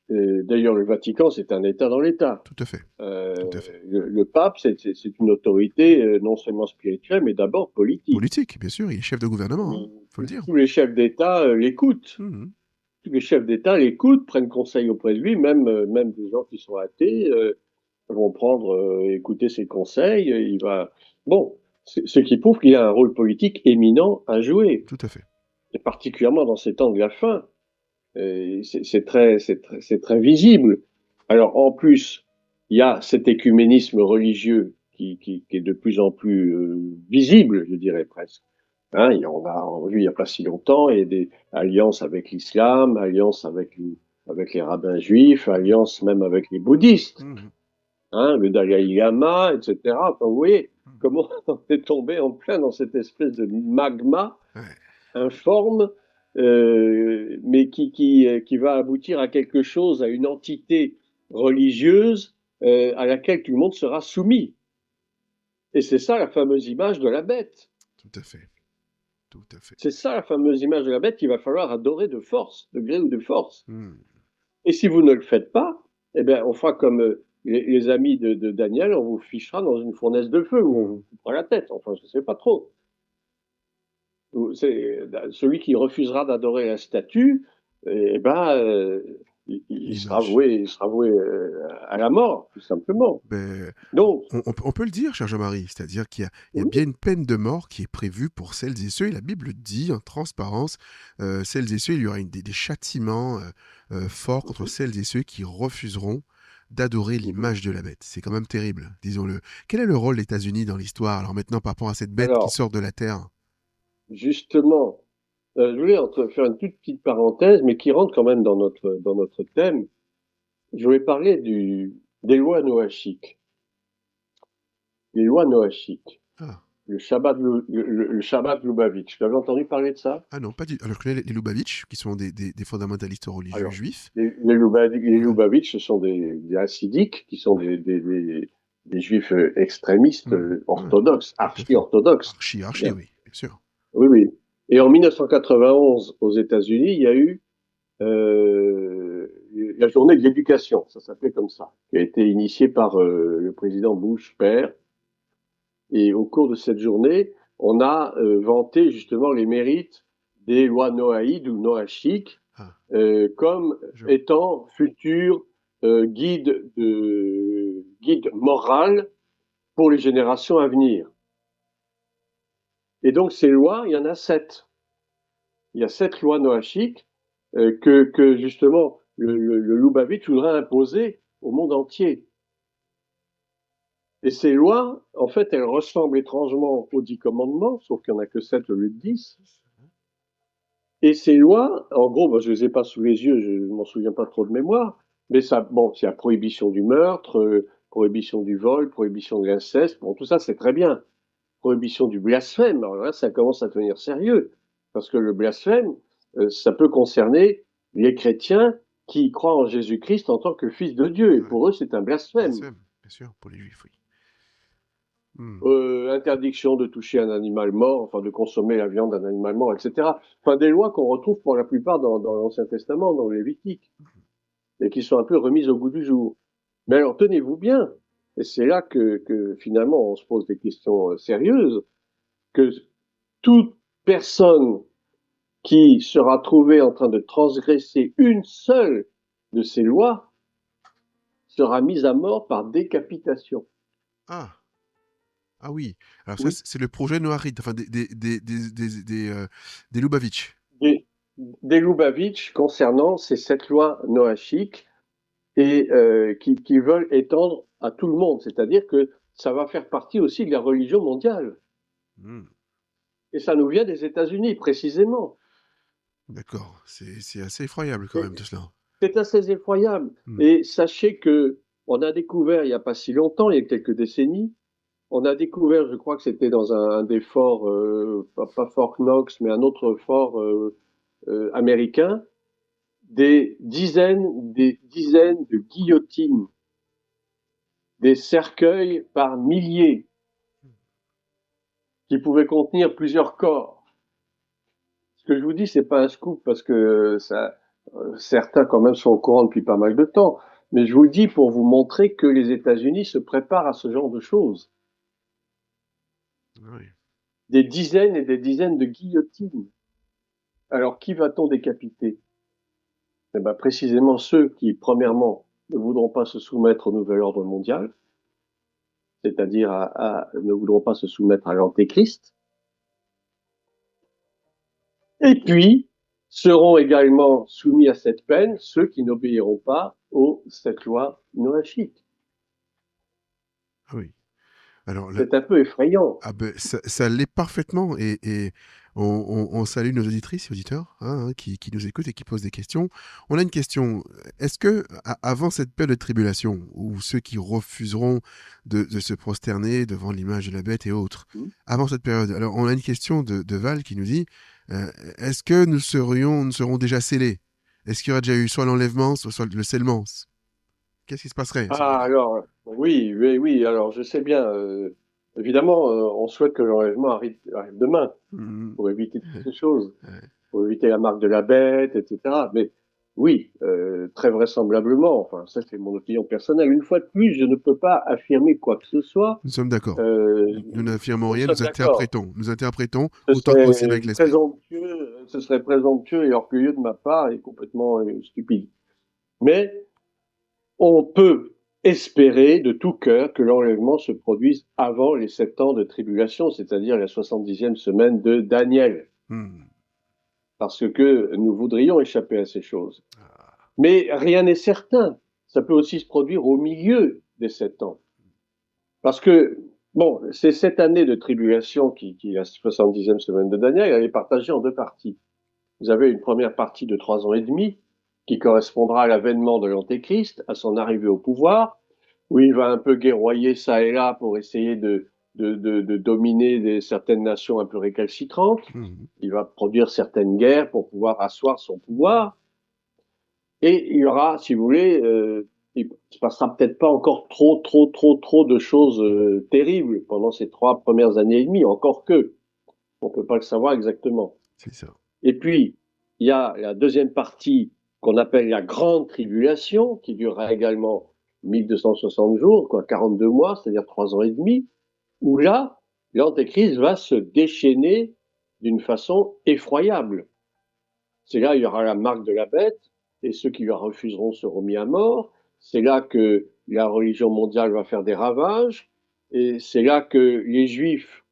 D'ailleurs, le Vatican, c'est un État dans l'État. Tout à fait. Le pape, c'est une autorité non seulement spirituelle, mais d'abord politique. Politique, bien sûr, il est chef de gouvernement, faut le dire. Tous les chefs d'État l'écoutent. Tous les chefs d'État l'écoutent, prennent conseil auprès de lui, même des gens qui sont athées vont écouter ses conseils. Il va, bon, ce qui prouve qu'il a un rôle politique éminent à jouer. Tout à fait. Et particulièrement dans ces temps de la fin. C'est très visible. Alors en plus, il y a cet écuménisme religieux qui est de plus en plus visible, je dirais presque. Hein, on a vu il n'y a pas si longtemps, il y a des alliances avec l'islam, alliances avec les rabbins juifs, alliances même avec les bouddhistes. Hein, le Dalai Lama, etc. Enfin, vous voyez comment on est tombé en plein dans cette espèce de magma informe, mais qui va aboutir à quelque chose, à une entité religieuse à laquelle tout le monde sera soumis. Et c'est ça la fameuse image de la bête. Tout à fait. Tout à fait. C'est ça la fameuse image de la bête qu'il va falloir adorer de force, de gré ou de force. Et si vous ne le faites pas, eh bien, on fera comme les amis de Daniel, on vous fichera dans une fournaise de feu où on vous coupera la tête. Enfin, je ne sais pas trop. Celui qui refusera d'adorer la statue, eh ben, il sera voué à la mort, tout simplement. Ben, Donc, on peut le dire, cher Jean-Marie, c'est-à-dire qu'il y a oui, bien une peine de mort qui est prévue pour celles et ceux, et la Bible dit en transparence, celles et ceux, il y aura des châtiments forts contre celles et ceux qui refuseront d'adorer l'image de la bête. C'est quand même terrible, disons-le. Quel est le rôle des États-Unis dans l'histoire, alors maintenant par rapport à cette bête qui alors, sort de la terre? justement, je voulais faire une toute petite parenthèse, mais qui rentre quand même dans notre thème. Je voulais parler des lois noachiques. Les lois noachiques. Ah. Le Shabbat Lubavitch. Tu avais entendu parler de ça? Ah non, pas du tout. Alors je connais les Lubavitch, qui sont des fondamentalistes religieux Alors, juifs. les Lubavitch, ce sont des hassidiques, qui sont des juifs extrémistes, orthodoxes, archi-orthodoxes. Archi, oui, bien sûr. Oui, oui. Et en 1991, aux États-Unis, il y a eu la journée de l'éducation, ça s'appelait comme ça, qui a été initiée par le président Bush père. Et au cours de cette journée, on a vanté justement les mérites des lois noaïdes ou noachiques comme étant futurs guides moral pour les générations à venir. Et donc ces lois, il y en a 7. Il y a 7 lois noachiques que justement le Lubavitch voudrait imposer au monde entier. Et ces lois, en fait, elles ressemblent étrangement aux 10 commandements, sauf qu'il n'y en a que 7 au lieu de 10. Et ces lois, en gros, moi, je ne les ai pas sous les yeux, je ne m'en souviens pas trop de mémoire, mais ça, bon, c'est la prohibition du meurtre, prohibition du vol, prohibition de l'inceste, bon, tout ça, c'est très bien. Prohibition du blasphème, alors là, ça commence à devenir sérieux, parce que le blasphème, ça peut concerner les chrétiens qui croient en Jésus-Christ en tant que fils de Dieu, et pour eux, c'est un blasphème. Blasphème, bien sûr, pour les juifs, oui. Interdiction de toucher un animal mort, enfin de consommer la viande d'un animal mort, etc. Enfin des lois qu'on retrouve pour la plupart dans l'Ancien Testament, dans le Lévitique, et qui sont un peu remises au goût du jour. Mais alors tenez-vous bien, et c'est là que finalement on se pose des questions sérieuses, que toute personne qui sera trouvée en train de transgresser une seule de ces lois sera mise à mort par décapitation. Ah oui, alors ça, c'est le projet Noarid, enfin des Lubavitch. Des Lubavitch concernant ces 7 lois noachiques et qui veulent étendre à tout le monde. C'est-à-dire que ça va faire partie aussi de la religion mondiale. Et ça nous vient des États-Unis, précisément. D'accord, c'est assez effroyable quand même tout cela. C'est assez effroyable. Et sachez que on a découvert il n'y a pas si longtemps, il y a quelques décennies, on a découvert, je crois que c'était dans un des forts, pas Fort Knox, mais un autre fort américain, des dizaines de guillotines, des cercueils par milliers, qui pouvaient contenir plusieurs corps. Ce que je vous dis, c'est pas un scoop parce que certains quand même sont au courant depuis pas mal de temps, mais je vous le dis pour vous montrer que les États-Unis se préparent à ce genre de choses. Oui. Des dizaines et des dizaines de guillotines. Alors, qui va-t-on décapiter? Eh ben, précisément ceux qui, premièrement, ne voudront pas se soumettre au nouvel ordre mondial, c'est-à-dire ne voudront pas se soumettre à l'antéchrist. Et puis, seront également soumis à cette peine ceux qui n'obéiront pas aux 7 lois noachiques. Ah oui. Alors, c'est un peu effrayant. Ah ben, ça l'est parfaitement et on salue nos auditrices et auditeurs qui nous écoutent et qui posent des questions. On a une question. Est-ce que avant cette période de tribulation, ou ceux qui refuseront de se prosterner devant l'image de la bête et autres, avant cette période, alors on a une question de Val qui nous dit est-ce que nous serons déjà scellés? Est-ce qu'il y aura déjà eu soit l'enlèvement, soit le scellement? Qu'est-ce qui se passerait? Alors, oui, alors je sais bien. évidemment, on souhaite que l'enlèvement arrive demain Mhm. pour éviter toutes ces choses, Ouais. pour éviter la marque de la bête, etc. Mais oui, très vraisemblablement, enfin, ça c'est mon opinion personnelle. Une fois de plus, je ne peux pas affirmer quoi que ce soit. Nous sommes d'accord. Euh, Nous n'affirmons nous rien, sommes nous d'accord. interprétons. Nous interprétons autant que possible avec l'esprit. Ce serait présomptueux et orgueilleux de ma part et complètement stupide. Mais on peut espérer de tout cœur que l'enlèvement se produise avant les 7 ans de tribulation, c'est-à-dire la 70e semaine de Daniel, Hmm. parce que nous voudrions échapper à ces choses. Mais rien n'est certain. Ça peut aussi se produire au milieu des 7 ans. Parce que, bon, c'est cette année de tribulation qui est la 70e semaine de Daniel, elle est partagée en deux parties. Vous avez une première partie de 3 ans et demi, qui correspondra à l'avènement de l'Antéchrist, à son arrivée au pouvoir, où il va un peu guerroyer ça et là pour essayer de dominer certaines nations un peu récalcitrantes. Hmm. Il va produire certaines guerres pour pouvoir asseoir son pouvoir. Et il y aura, si vous voulez, il se passera peut-être pas encore trop de choses terribles pendant ces 3 premières années et demie, encore que, on peut pas le savoir exactement. C'est ça. Et puis, il y a la deuxième partie qu'on appelle la grande tribulation, qui durera également 1260 jours, quoi, 42 mois, c'est-à-dire 3 ans et demi, où là, l'Antéchrist va se déchaîner d'une façon effroyable. C'est là il y aura la marque de la bête, et ceux qui la refuseront seront mis à mort. C'est là que la religion mondiale va faire des ravages, et c'est là que les Juifs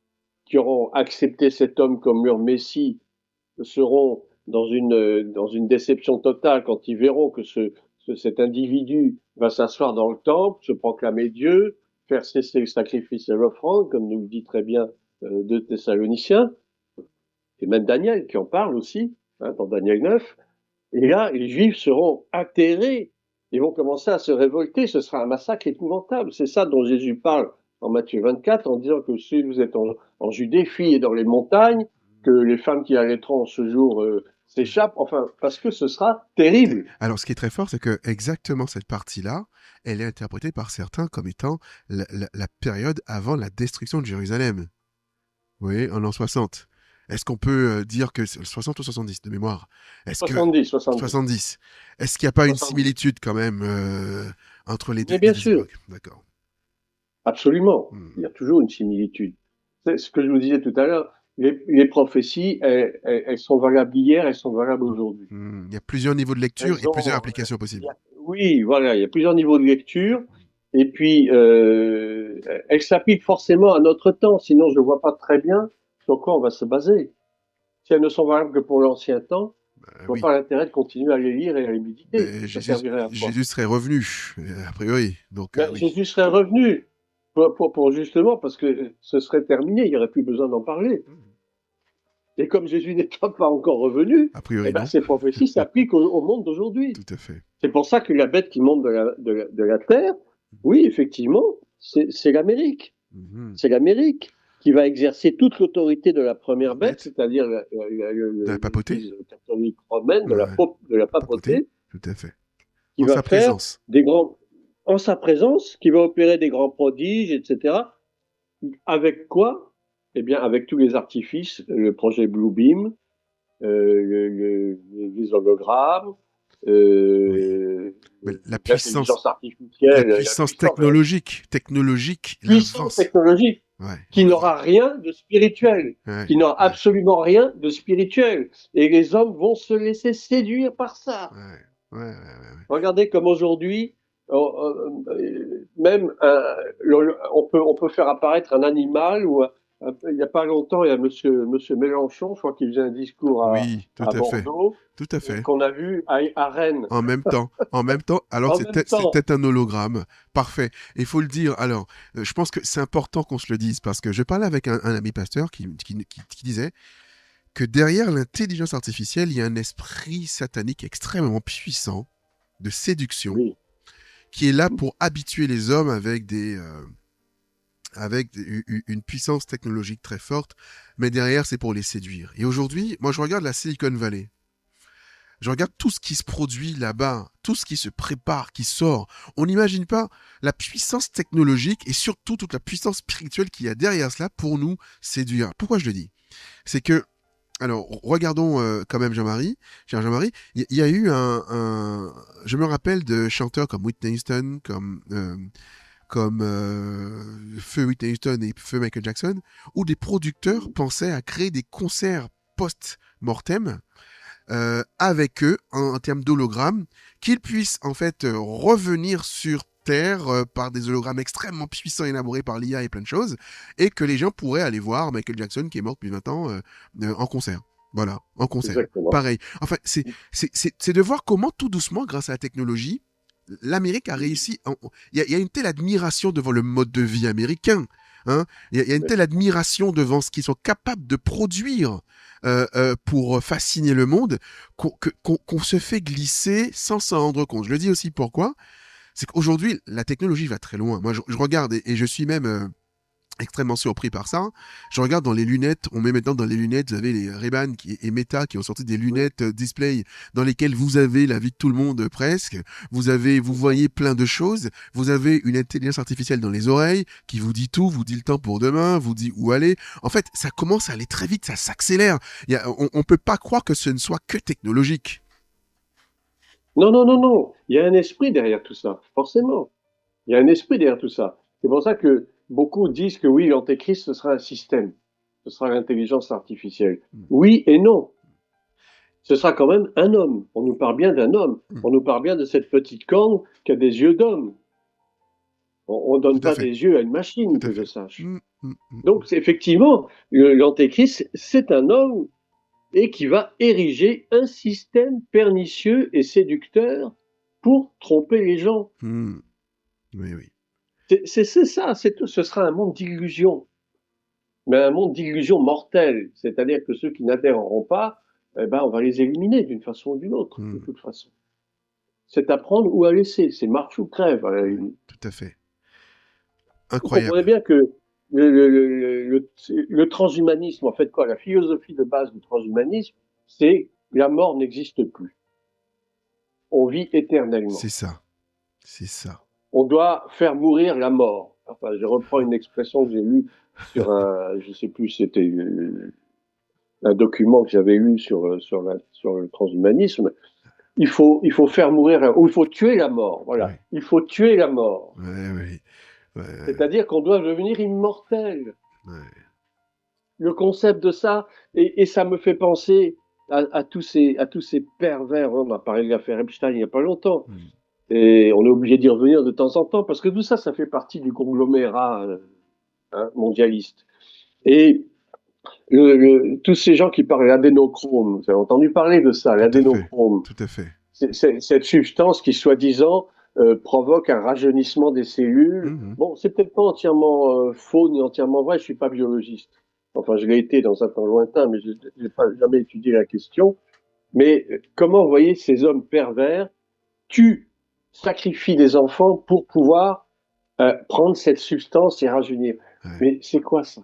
qui auront accepté cet homme comme leur Messie seront dans une déception totale quand ils verront que cet individu va s'asseoir dans le temple, se proclamer Dieu, faire cesser le sacrifice et l'offrande, comme nous le dit très bien deux Thessaloniciens, et même Daniel qui en parle aussi, hein, dans Daniel 9. Et là, les Juifs seront atterrés, ils vont commencer à se révolter, ce sera un massacre épouvantable. C'est ça dont Jésus parle en Matthieu 24, en disant que si vous êtes en Judée, fuyez dans les montagnes, que les femmes qui allaiteront ce jour s'échappent, enfin, parce que ce sera terrible. Alors, ce qui est très fort, c'est que exactement cette partie-là, elle est interprétée par certains comme étant la période avant la destruction de Jérusalem. Vous voyez, en l'an 60. Est-ce qu'on peut dire que c'est 60 ou 70 de mémoire? Est-ce que 70. 70? Est-ce qu'il n'y a pas une 70. similitude quand même entre Mais les bien deux sûr, époques? D'accord. absolument, il y Hmm. a toujours une similitude. C'est ce que je vous disais tout à l'heure, les prophéties, elles sont valables hier, elles sont valables aujourd'hui. Hmm. Il y a plusieurs niveaux de lecture et Elles plusieurs ont, applications possibles. oui, voilà, il y a plusieurs niveaux de lecture, et puis elles s'appliquent forcément à notre temps, sinon je ne vois pas très bien sur quoi on va se baser. Si elles ne sont valables que pour l'ancien temps, je vois Oui. pas l'intérêt de continuer à les lire et à les méditer. Mais Ça servirait à quoi? Jésus serait revenu, a priori. Donc, Ben, oui. Jésus serait revenu pour justement parce que ce serait terminé, il n'y aurait plus besoin d'en parler. Et comme Jésus n'est pas encore revenu, A eh priori, ben, non. ces prophéties s'appliquent au monde d'aujourd'hui. Tout à fait. C'est pour ça que la bête qui monte de la terre, oui, effectivement, c'est l'Amérique. Mhm. C'est l'Amérique qui va exercer toute l'autorité de la La première bête, bête c'est-à-dire de la papauté. l'Église catholique romaine, Ouais. de la La papauté, papauté, tout à fait. qui En va sa faire présence. des grands, en sa présence, qui va opérer des grands prodiges, etc. Avec quoi? Eh bien, avec tous les artifices, le projet Bluebeam, les hologrammes, Oui. Mais l'intelligence la artificielle, puissance technologique puissance l'avance. technologique, Ouais, qui ouais, n'aura rien de spirituel, ouais, qui n'aura ouais, absolument rien de spirituel. Et les hommes vont se laisser séduire par ça. ouais, ouais, ouais. Regardez comme aujourd'hui, même on peut faire apparaître un animal ou il n'y a pas longtemps, il y a monsieur Mélenchon, je crois qu'il faisait un discours Oui, tout à à fait. Bordeaux, Tout à fait. qu'on a vu à Rennes En même temps, alors en que même temps. c'était un hologramme. Parfait. Il faut le dire. Alors, je pense que c'est important qu'on se le dise parce que je parlais avec un ami pasteur qui disait que derrière l'intelligence artificielle, il y a un esprit satanique extrêmement puissant de séduction Oui. qui est là pour habituer les hommes avec une puissance technologique très forte, mais derrière, c'est pour les séduire. Et aujourd'hui, moi, je regarde la Silicon Valley. Je regarde tout ce qui se produit là-bas, tout ce qui se prépare, qui sort. On n'imagine pas la puissance technologique et surtout toute la puissance spirituelle qu'il y a derrière cela pour nous séduire. Pourquoi je le dis? C'est que, alors, regardons quand même Jean-Marie. Jean-Marie, il y a eu je me rappelle de chanteurs comme Whitney Houston, comme Feu Whitney Houston et Feu Michael Jackson, où des producteurs pensaient à créer des concerts post-mortem avec eux en termes d'hologrammes, qu'ils puissent en fait revenir sur Terre par des hologrammes extrêmement puissants élaborés par l'IA et plein de choses, et que les gens pourraient aller voir Michael Jackson qui est mort depuis 20 ans en concert. Voilà, en concert. Exactement. Pareil. Enfin, c'est de voir comment tout doucement, grâce à la technologie, l'Amérique a réussi. Il y a une telle admiration devant le mode de vie américain. Hein, il y a une telle admiration devant ce qu'ils sont capables de produire pour fasciner le monde qu'on se fait glisser sans s'en rendre compte. Je le dis aussi pourquoi. C'est qu'aujourd'hui, la technologie va très loin. Moi, je regarde et je suis même extrêmement surpris par ça. Je regarde dans les lunettes, on met maintenant dans les lunettes, vous avez les Ray-Ban et Meta qui ont sorti des lunettes display dans lesquelles vous avez la vie de tout le monde presque. Vous voyez plein de choses. Vous avez une intelligence artificielle dans les oreilles qui vous dit tout, vous dit le temps pour demain, vous dit où aller. En fait, ça commence à aller très vite, ça s'accélère. On peut pas croire que ce ne soit que technologique. Non, non, non, non. Il y a un esprit derrière tout ça, forcément. Il y a un esprit derrière tout ça. C'est pour ça que beaucoup disent que oui, l'antéchrist, ce sera un système. Ce sera l'intelligence artificielle. Oui et non. Ce sera quand même un homme. On nous parle bien d'un homme. On nous parle bien de cette petite corne qui a des yeux d'homme. On donne pas des yeux à une machine, que je sache. Donc, effectivement, l'antéchrist, c'est un homme et qui va ériger un système pernicieux et séducteur pour tromper les gens. Oui, oui. C'est ça, c'est tout. Ce sera un monde d'illusions, mais un monde d'illusions mortelles. C'est-à-dire que ceux qui n'adhéreront pas, eh ben, on va les éliminer d'une façon ou d'une autre, de toute façon. C'est à prendre ou à laisser. C'est marche ou crève. Tout à fait. Incroyable. Vous comprenez bien que le transhumanisme, en fait, quoi, la philosophie de base du transhumanisme, c'est la mort n'existe plus. On vit éternellement. C'est ça. C'est ça. On doit faire mourir la mort. Enfin, je reprends une expression que j'ai lue sur je sais plus, c'était un document que j'avais lu sur le transhumanisme. Il faut faire mourir, ou il faut tuer la mort. Voilà. Oui. Il faut tuer la mort. Oui. C'est-à-dire qu'on doit devenir immortel. Le concept de ça, et ça me fait penser à tous ces pervers. On a parlé de l'affaire Epstein il n'y a pas longtemps. Et on est obligé d'y revenir de temps en temps parce que tout ça, ça fait partie du conglomérat mondialiste. Et tous ces gens qui parlent de l'adénochrome, vous avez entendu parler de ça, l'adénochrome. Tout à fait. C'est cette substance qui, soi-disant, provoque un rajeunissement des cellules. Bon, c'est peut-être pas entièrement faux ni entièrement vrai, je suis pas biologiste. Enfin, je l'ai été dans un temps lointain, mais je n'ai jamais étudié la question. Mais comment, vous voyez, ces hommes pervers sacrifient des enfants pour pouvoir prendre cette substance et rajeunir. Mais c'est quoi ça?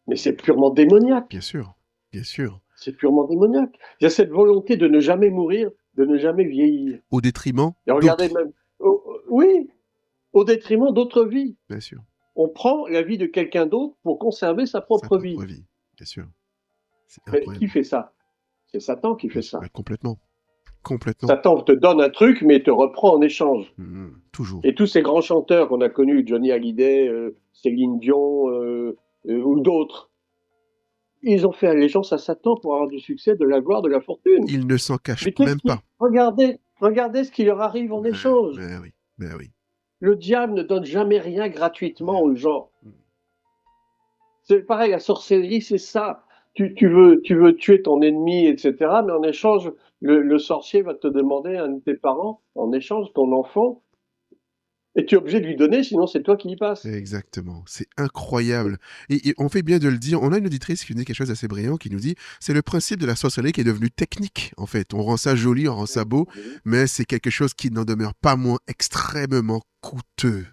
Mais c'est purement démoniaque. Bien sûr, bien sûr. C'est purement démoniaque. Il y a cette volonté de ne jamais mourir, de ne jamais vieillir. Au détriment et regardez même, oui, au détriment d'autres vies. Bien sûr. On prend la vie de quelqu'un d'autre pour conserver sa propre vie. Bien sûr. Mais qui fait ça? C'est Satan qui fait ça. Complètement. Satan te donne un truc, mais te reprend en échange. Toujours. Et tous ces grands chanteurs qu'on a connus, Johnny Hallyday, Céline Dion ou d'autres, ils ont fait allégeance à Satan pour avoir du succès, de la gloire, de la fortune. Ils ne s'en cachent même pas. Regardez ce qui leur arrive en échange. Ben oui. Le diable ne donne jamais rien gratuitement aux gens. C'est pareil, la sorcellerie, c'est ça. Tu veux tuer ton ennemi, etc. Mais en échange, le sorcier va te demander, un de tes parents, en échange, ton enfant, et tu es obligé de lui donner, sinon c'est toi qui y passes. Exactement, c'est incroyable. Et on fait bien de le dire, on a une auditrice qui nous dit quelque chose d'assez brillant, qui nous dit, c'est le principe de la sorcellerie qui est devenu technique, en fait. On rend ça joli, on rend ça beau, mais c'est quelque chose qui n'en demeure pas moins extrêmement coûteux.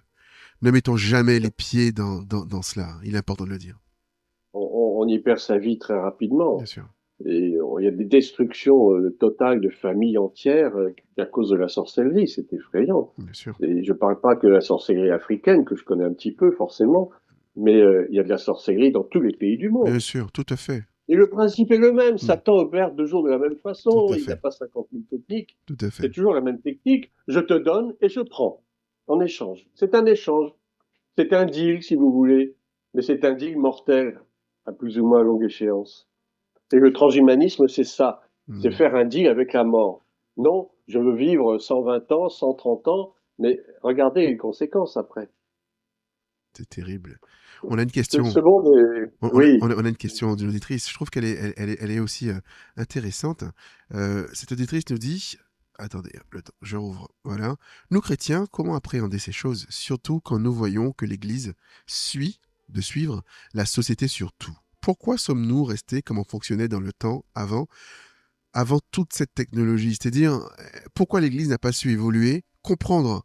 Ne mettons jamais les pieds dans cela, il est important de le dire. On y perd sa vie très rapidement. Bien sûr. Et il y a des destructions totales de familles entières à cause de la sorcellerie. C'est effrayant. Bien sûr. Et je parle pas que de la sorcellerie africaine, que je connais un petit peu forcément, mais il y a de la sorcellerie dans tous les pays du Bien monde. sûr, tout à fait. Et le principe est le même. Mm. Satan opère toujours de la même Tout façon. à Il n'a fait. pas 50 000 techniques. Tout à fait. C'est toujours la même technique. Je te donne et je prends en échange. C'est un échange. C'est un deal, si vous voulez. Mais c'est un deal mortel, à plus ou moins longue échéance. Et le transhumanisme, c'est ça. C'est Mm. faire un deal avec la mort. Non, je veux vivre 120 ans, 130 ans, mais regardez les conséquences après. C'est terrible. On a une question. Ce monde est... Oui, On a une question d'une auditrice. Je trouve qu'elle est, elle est aussi intéressante. Cette auditrice nous dit, attendez, le temps, je rouvre. Voilà. Nous chrétiens, comment appréhender ces choses, surtout quand nous voyons que l'Église suit de suivre la société sur tout. Pourquoi sommes-nous restés comme on fonctionnait dans le temps avant toute cette technologie? C'est-à-dire, pourquoi l'Église n'a pas su évoluer, comprendre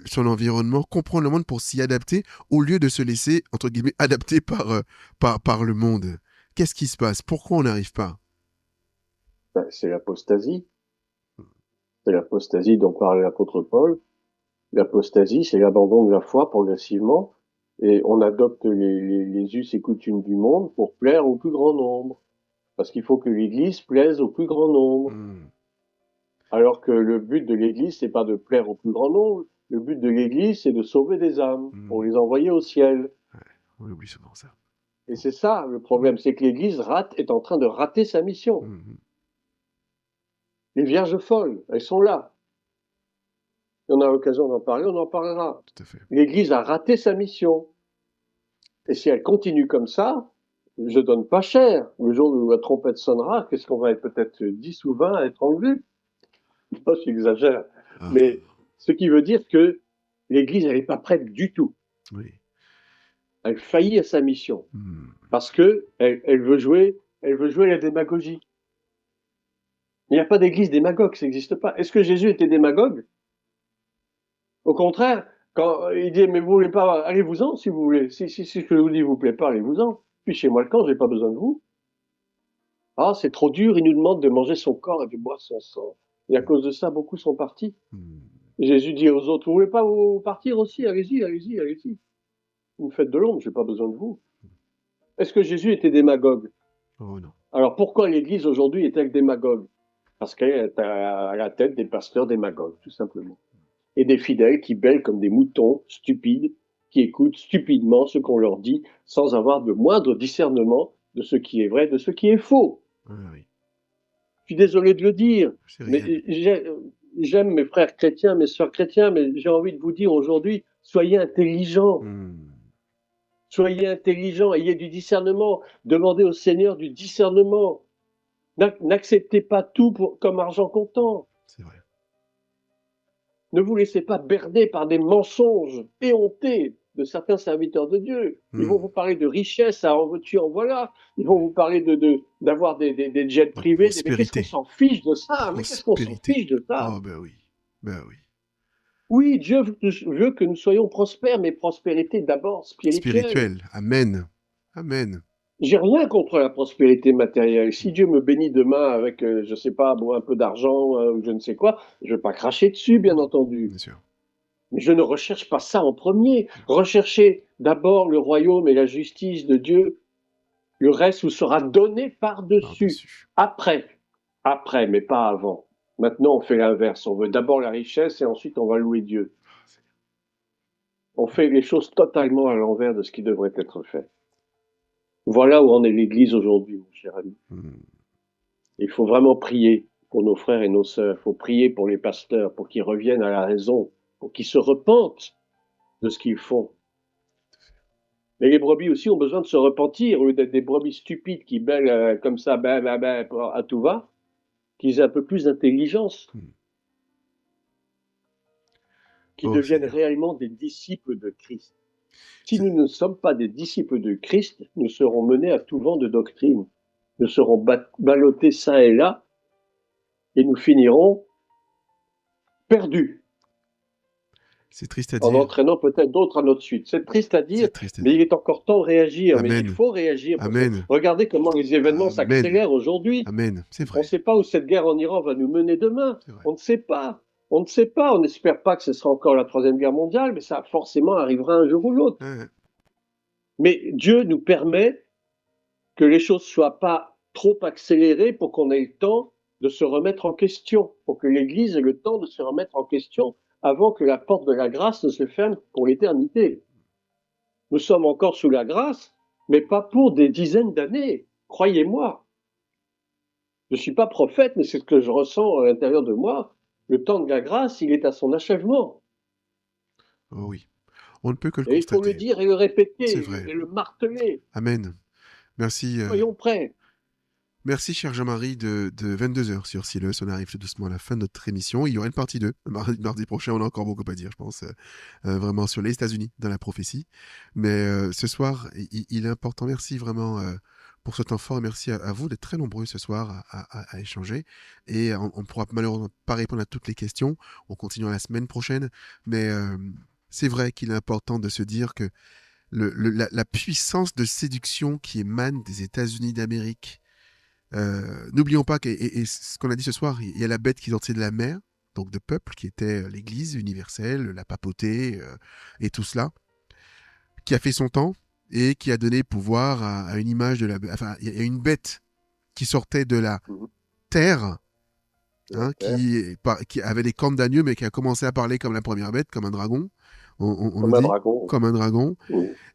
son environnement, comprendre le monde pour s'y adapter, au lieu de se laisser, entre guillemets, adapter par le monde? Qu'est-ce qui se passe? Pourquoi on n'arrive pas? ben, c'est l'apostasie. C'est l'apostasie dont parle l'apôtre Paul. L'apostasie, c'est l'abandon de la foi progressivement, et on adopte les us et coutumes du monde pour plaire au plus grand nombre. Parce qu'il faut que l'Église plaise au plus grand nombre. Hmm. Alors que le but de l'Église, c'est pas de plaire au plus grand nombre. Le but de l'Église, c'est de sauver des âmes pour Hmm. les envoyer au ciel. Ouais, on oublie souvent ça. Et c'est ça le problème, c'est que l'Église est en train de rater sa mission. Hmm. Les vierges folles, elles sont là. Si on a l'occasion d'en parler, on en parlera. Tout à fait. L'Église a raté sa mission. Et si elle continue comme ça, je donne pas cher. Le jour où la trompette sonnera, qu'est-ce qu'on va être peut-être 10 ou 20 à être enlevés? Moi, j'exagère. Ah, Mais ce qui veut dire que l'Église, elle n'est pas prête du tout. oui. Elle faillit à sa mission. Hmm. Parce que elle veut jouer la démagogie. Il n'y a pas d'église démagogue, ça n'existe pas. Est-ce que Jésus était démagogue? Au contraire, quand il dit, mais vous voulez pas, allez-vous-en si vous voulez. Si ce que je vous dis vous plaît pas, allez-vous-en. Puis chez moi le camp, j'ai pas besoin de vous. Ah, c'est trop dur, il nous demande de manger son corps et de boire son sang. Et à cause de ça, beaucoup sont partis. Hmm. Jésus dit aux autres, vous voulez pas vous partir aussi? Allez-y, allez-y, allez-y. Vous me faites de l'ombre, j'ai pas besoin de vous. Est-ce que Jésus était démagogue? Oh non. Alors pourquoi l'Église aujourd'hui est-elle démagogue? Parce qu'elle est à la tête des pasteurs démagogues, tout simplement. Et des fidèles qui bêlent comme des moutons stupides, qui écoutent stupidement ce qu'on leur dit, sans avoir de moindre discernement de ce qui est vrai, de ce qui est faux. Ah, oui. Je suis désolé de le dire, C'est mais réel. j'aime mes frères chrétiens, mes sœurs chrétiens, mais j'ai envie de vous dire aujourd'hui, soyez intelligents. Hmm. Soyez intelligents, ayez du discernement, demandez au Seigneur du discernement. N'acceptez pas tout comme argent comptant. C'est vrai. Ne vous laissez pas berner par des mensonges éhontés de certains serviteurs de Dieu. Ils vont Hmm. vous parler de richesse, en veux-tu, en voilà. Ils vont vous parler d'avoir des jets La privés. Mais qu'est-ce qu'on prospérité. s'en fiche de ça? Mais qu'est-ce qu'on s'en Prospérité. fiche de ça? Oh, ben oui. Ben oui. Oui, Dieu veut que nous soyons prospères, mais prospérité d'abord spirituelle. Spirituel. Amen. Amen. J'ai rien contre la prospérité matérielle. Si Dieu me bénit demain avec, je sais pas, bon, un peu d'argent ou je ne sais quoi, je vais pas cracher dessus, bien entendu. Bien sûr. Mais je ne recherche pas ça en premier. Recherchez d'abord le royaume et la justice de Dieu. Le reste vous sera donné par-dessus. Par-dessus. Après, mais pas avant. Maintenant, on fait l'inverse. On veut d'abord la richesse et ensuite on va louer Dieu. On fait les choses totalement à l'envers de ce qui devrait être fait. Voilà où en est l'Église aujourd'hui, mon cher ami. Hmm. Il faut vraiment prier pour nos frères et nos sœurs. Il faut prier pour les pasteurs, pour qu'ils reviennent à la raison, pour qu'ils se repentent de ce qu'ils font. Mais les brebis aussi ont besoin de se repentir, au lieu d'être des brebis stupides qui bêlent comme ça, à tout va, qu'ils aient un peu plus d'intelligence, qu'ils Oh, deviennent Seigneur. réellement des disciples de Christ. Si nous ne sommes pas des disciples de Christ, nous serons menés à tout vent de doctrine. Nous serons ballottés çà et là, et nous finirons perdus. C'est triste à en dire. entraînant peut-être d'autres à notre suite. C'est triste à dire, C'est triste à mais il dire. est encore temps de réagir. Mais il Amen. faut réagir parce que Amen. regardez comment les événements Amen. s'accélèrent aujourd'hui. Amen. C'est On ne vrai. sait pas où cette guerre en Iran va nous mener demain. C'est vrai. On ne sait pas. On ne sait pas. On n'espère pas que ce sera encore la troisième guerre mondiale, mais ça forcément arrivera un jour ou l'autre. Ouais. Mais Dieu nous permet que les choses soient pas trop accélérées pour qu'on ait le temps de se remettre en question, pour que l'Église ait le temps de se remettre en question avant que la porte de la grâce ne se ferme pour l'éternité. Nous sommes encore sous la grâce, mais pas pour des dizaines d'années. Croyez-moi. Je ne suis pas prophète, mais c'est ce que je ressens à l'intérieur de moi. Le temps de la grâce, il est à son achèvement. Oh oui. On ne peut que le Et il faut le constater. dire et le C'est répéter vrai. et le marteler. Amen. Merci. Soyons prêts. Merci, cher Jean-Marie, de 22h sur Sileus. On arrive tout doucement à la fin de notre émission. Il y aura une partie 2. Mardi prochain, on a encore beaucoup à dire, je pense, vraiment sur les États-Unis, dans la prophétie. Mais ce soir, il est important. Merci vraiment pour ce temps fort. Et merci à vous d'être très nombreux ce soir à échanger. Et on ne pourra malheureusement pas répondre à toutes les questions. On continuera la semaine prochaine. Mais c'est vrai qu'il est important de se dire que la puissance de séduction qui émane des États-Unis d'Amérique, n'oublions pas que, et ce qu'on a dit ce soir, il y a la bête qui sortait de la mer, donc de peuple, qui était l'Église universelle, la papauté, et tout cela, qui a fait son temps et qui a donné pouvoir à une image de la... Enfin, il y a une bête qui sortait de la terre, hein, qui avait des cornes d'agneau, mais qui a commencé à parler comme la première bête, comme un dragon, on nous Comme un dit, dragon. comme un dragon.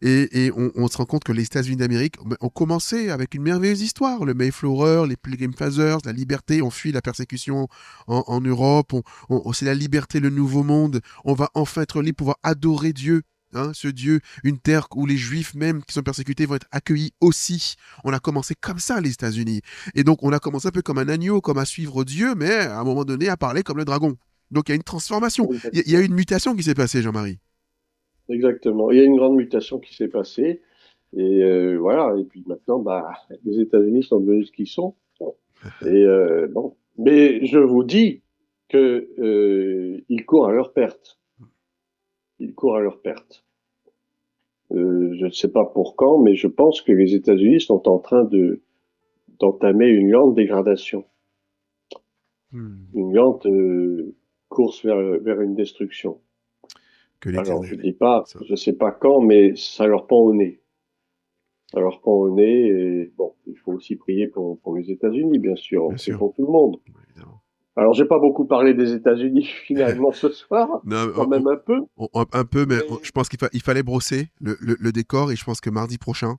Et on se rend compte que les États-Unis d'Amérique ont commencé avec une merveilleuse histoire. Le Mayflower, les Pilgrim Fathers, la liberté, on fuit la persécution en Europe, c'est la liberté, le nouveau monde. On va enfin être libre, pouvoir adorer Dieu. Hein, ce Dieu, une terre où les Juifs même qui sont persécutés vont être accueillis aussi. On a commencé comme ça les États-Unis. Et donc on a commencé un peu comme un agneau, comme à suivre Dieu, mais à un moment donné à parler comme le dragon. Donc il y a une transformation. Il y a une mutation qui s'est passée, Jean-Marie. Exactement. Il y a une grande mutation qui s'est passée. Et voilà. Et puis maintenant, bah, les États-Unis sont devenus ce qu'ils sont. Et bon. Mais je vous dis que ils courent à leur perte. Ils courent à leur perte. Je ne sais pas pour quand, mais je pense que les États-Unis sont en train d'entamer une lente dégradation, une lente course vers une destruction. Que Alors, je l'Éternel. dis pas, je sais pas quand, mais ça leur pend au nez. Ça leur pend au nez et bon, il faut aussi prier pour les États-Unis, bien sûr. On Bien prie sûr. pour tout le monde. Évidemment. Alors, j'ai pas beaucoup parlé des États-Unis finalement ce soir, quand Non, même un peu. un peu, mais Mais je pense qu'il fallait brosser le décor et je pense que mardi prochain,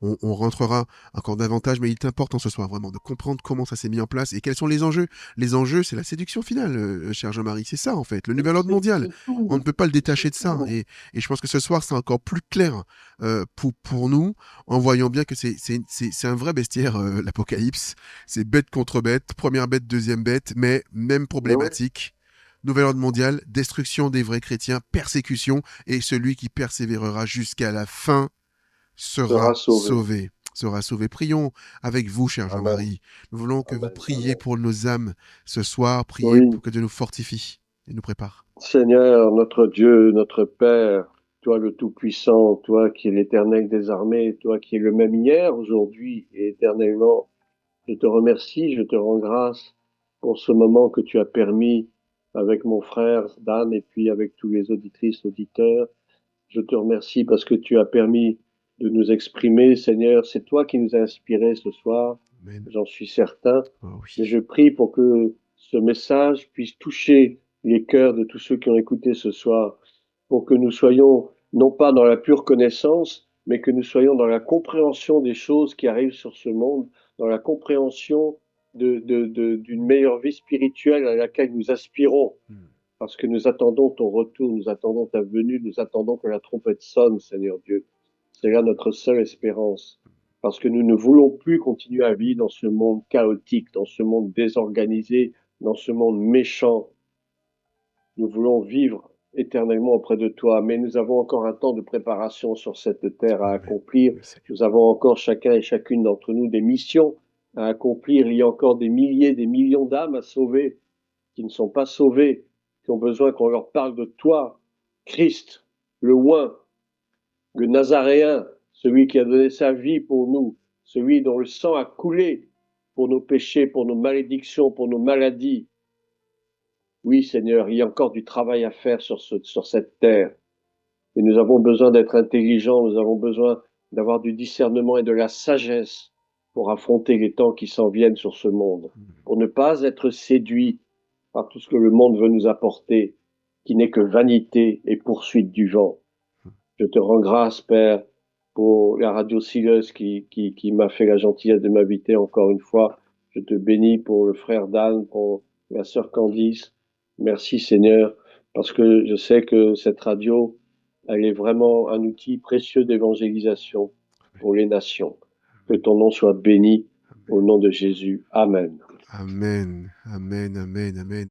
on rentrera encore davantage. Mais il est important ce soir vraiment de comprendre comment ça s'est mis en place et quels sont les enjeux. Les enjeux, c'est la séduction finale, cher Jean-Marie. C'est ça en fait, le nouvel ordre mondial. c'est On ne tout. peut pas le détacher C'est de ça. tout. Et je pense que ce soir, c'est encore plus clair pour nous en voyant bien que c'est un vrai bestiaire, l'Apocalypse. C'est bête contre bête, première bête, deuxième bête, mais même Mais ouais, problématique. Nouvel ordre mondial, destruction des vrais chrétiens, persécution, et celui qui persévérera jusqu'à la fin sera sera sauvé. sauvé. Sera sauvé. Prions avec vous, cher Amen. Jean-Marie. Nous voulons que vous Amen. priez Amen. pour nos âmes ce soir, priez Oui. pour que Dieu nous fortifie et nous prépare. Seigneur, notre Dieu, notre Père, toi le Tout-Puissant, toi qui es l'Éternel des armées, toi qui es le même hier, aujourd'hui et éternellement, je te remercie, je te rends grâce pour ce moment que tu as permis avec mon frère Dan et puis avec tous les auditrices, auditeurs. Je te remercie parce que tu as permis de nous exprimer, Seigneur. C'est toi qui nous as inspirés ce soir, Amen. j'en suis certain. Oh Et oui. je prie pour que ce message puisse toucher les cœurs de tous ceux qui ont écouté ce soir, pour que nous soyons non pas dans la pure connaissance, mais que nous soyons dans la compréhension des choses qui arrivent sur ce monde, dans la compréhension d'une meilleure vie spirituelle à laquelle nous aspirons, parce que nous attendons ton retour, nous attendons ta venue, nous attendons que la trompette sonne, Seigneur Dieu. C'est là notre seule espérance, parce que nous ne voulons plus continuer à vivre dans ce monde chaotique, dans ce monde désorganisé, dans ce monde méchant. Nous voulons vivre éternellement auprès de toi, mais nous avons encore un temps de préparation sur cette terre à Amen. accomplir. Oui, Seigneur. Nous avons encore chacun et chacune d'entre nous des missions à accomplir. Il y a encore des milliers, des millions d'âmes à sauver qui ne sont pas sauvées, qui ont besoin qu'on leur parle de toi. Christ, le oint, le Nazaréen, celui qui a donné sa vie pour nous, celui dont le sang a coulé pour nos péchés, pour nos malédictions, pour nos maladies. Oui, Seigneur, il y a encore du travail à faire sur cette terre. Et nous avons besoin d'être intelligents, nous avons besoin d'avoir du discernement et de la sagesse pour affronter les temps qui s'en viennent sur ce monde, pour ne pas être séduits par tout ce que le monde veut nous apporter, qui n'est que vanité et poursuite du vent. Je te rends grâce, Père, pour la radio Sileuse qui m'a fait la gentillesse de m'inviter encore une fois. Je te bénis pour le frère Dan, pour la sœur Candice. Merci, Seigneur, parce que je sais que cette radio, elle est vraiment un outil précieux d'évangélisation pour les nations. Que ton nom soit béni au nom de Jésus. Amen. Amen, amen, amen, amen.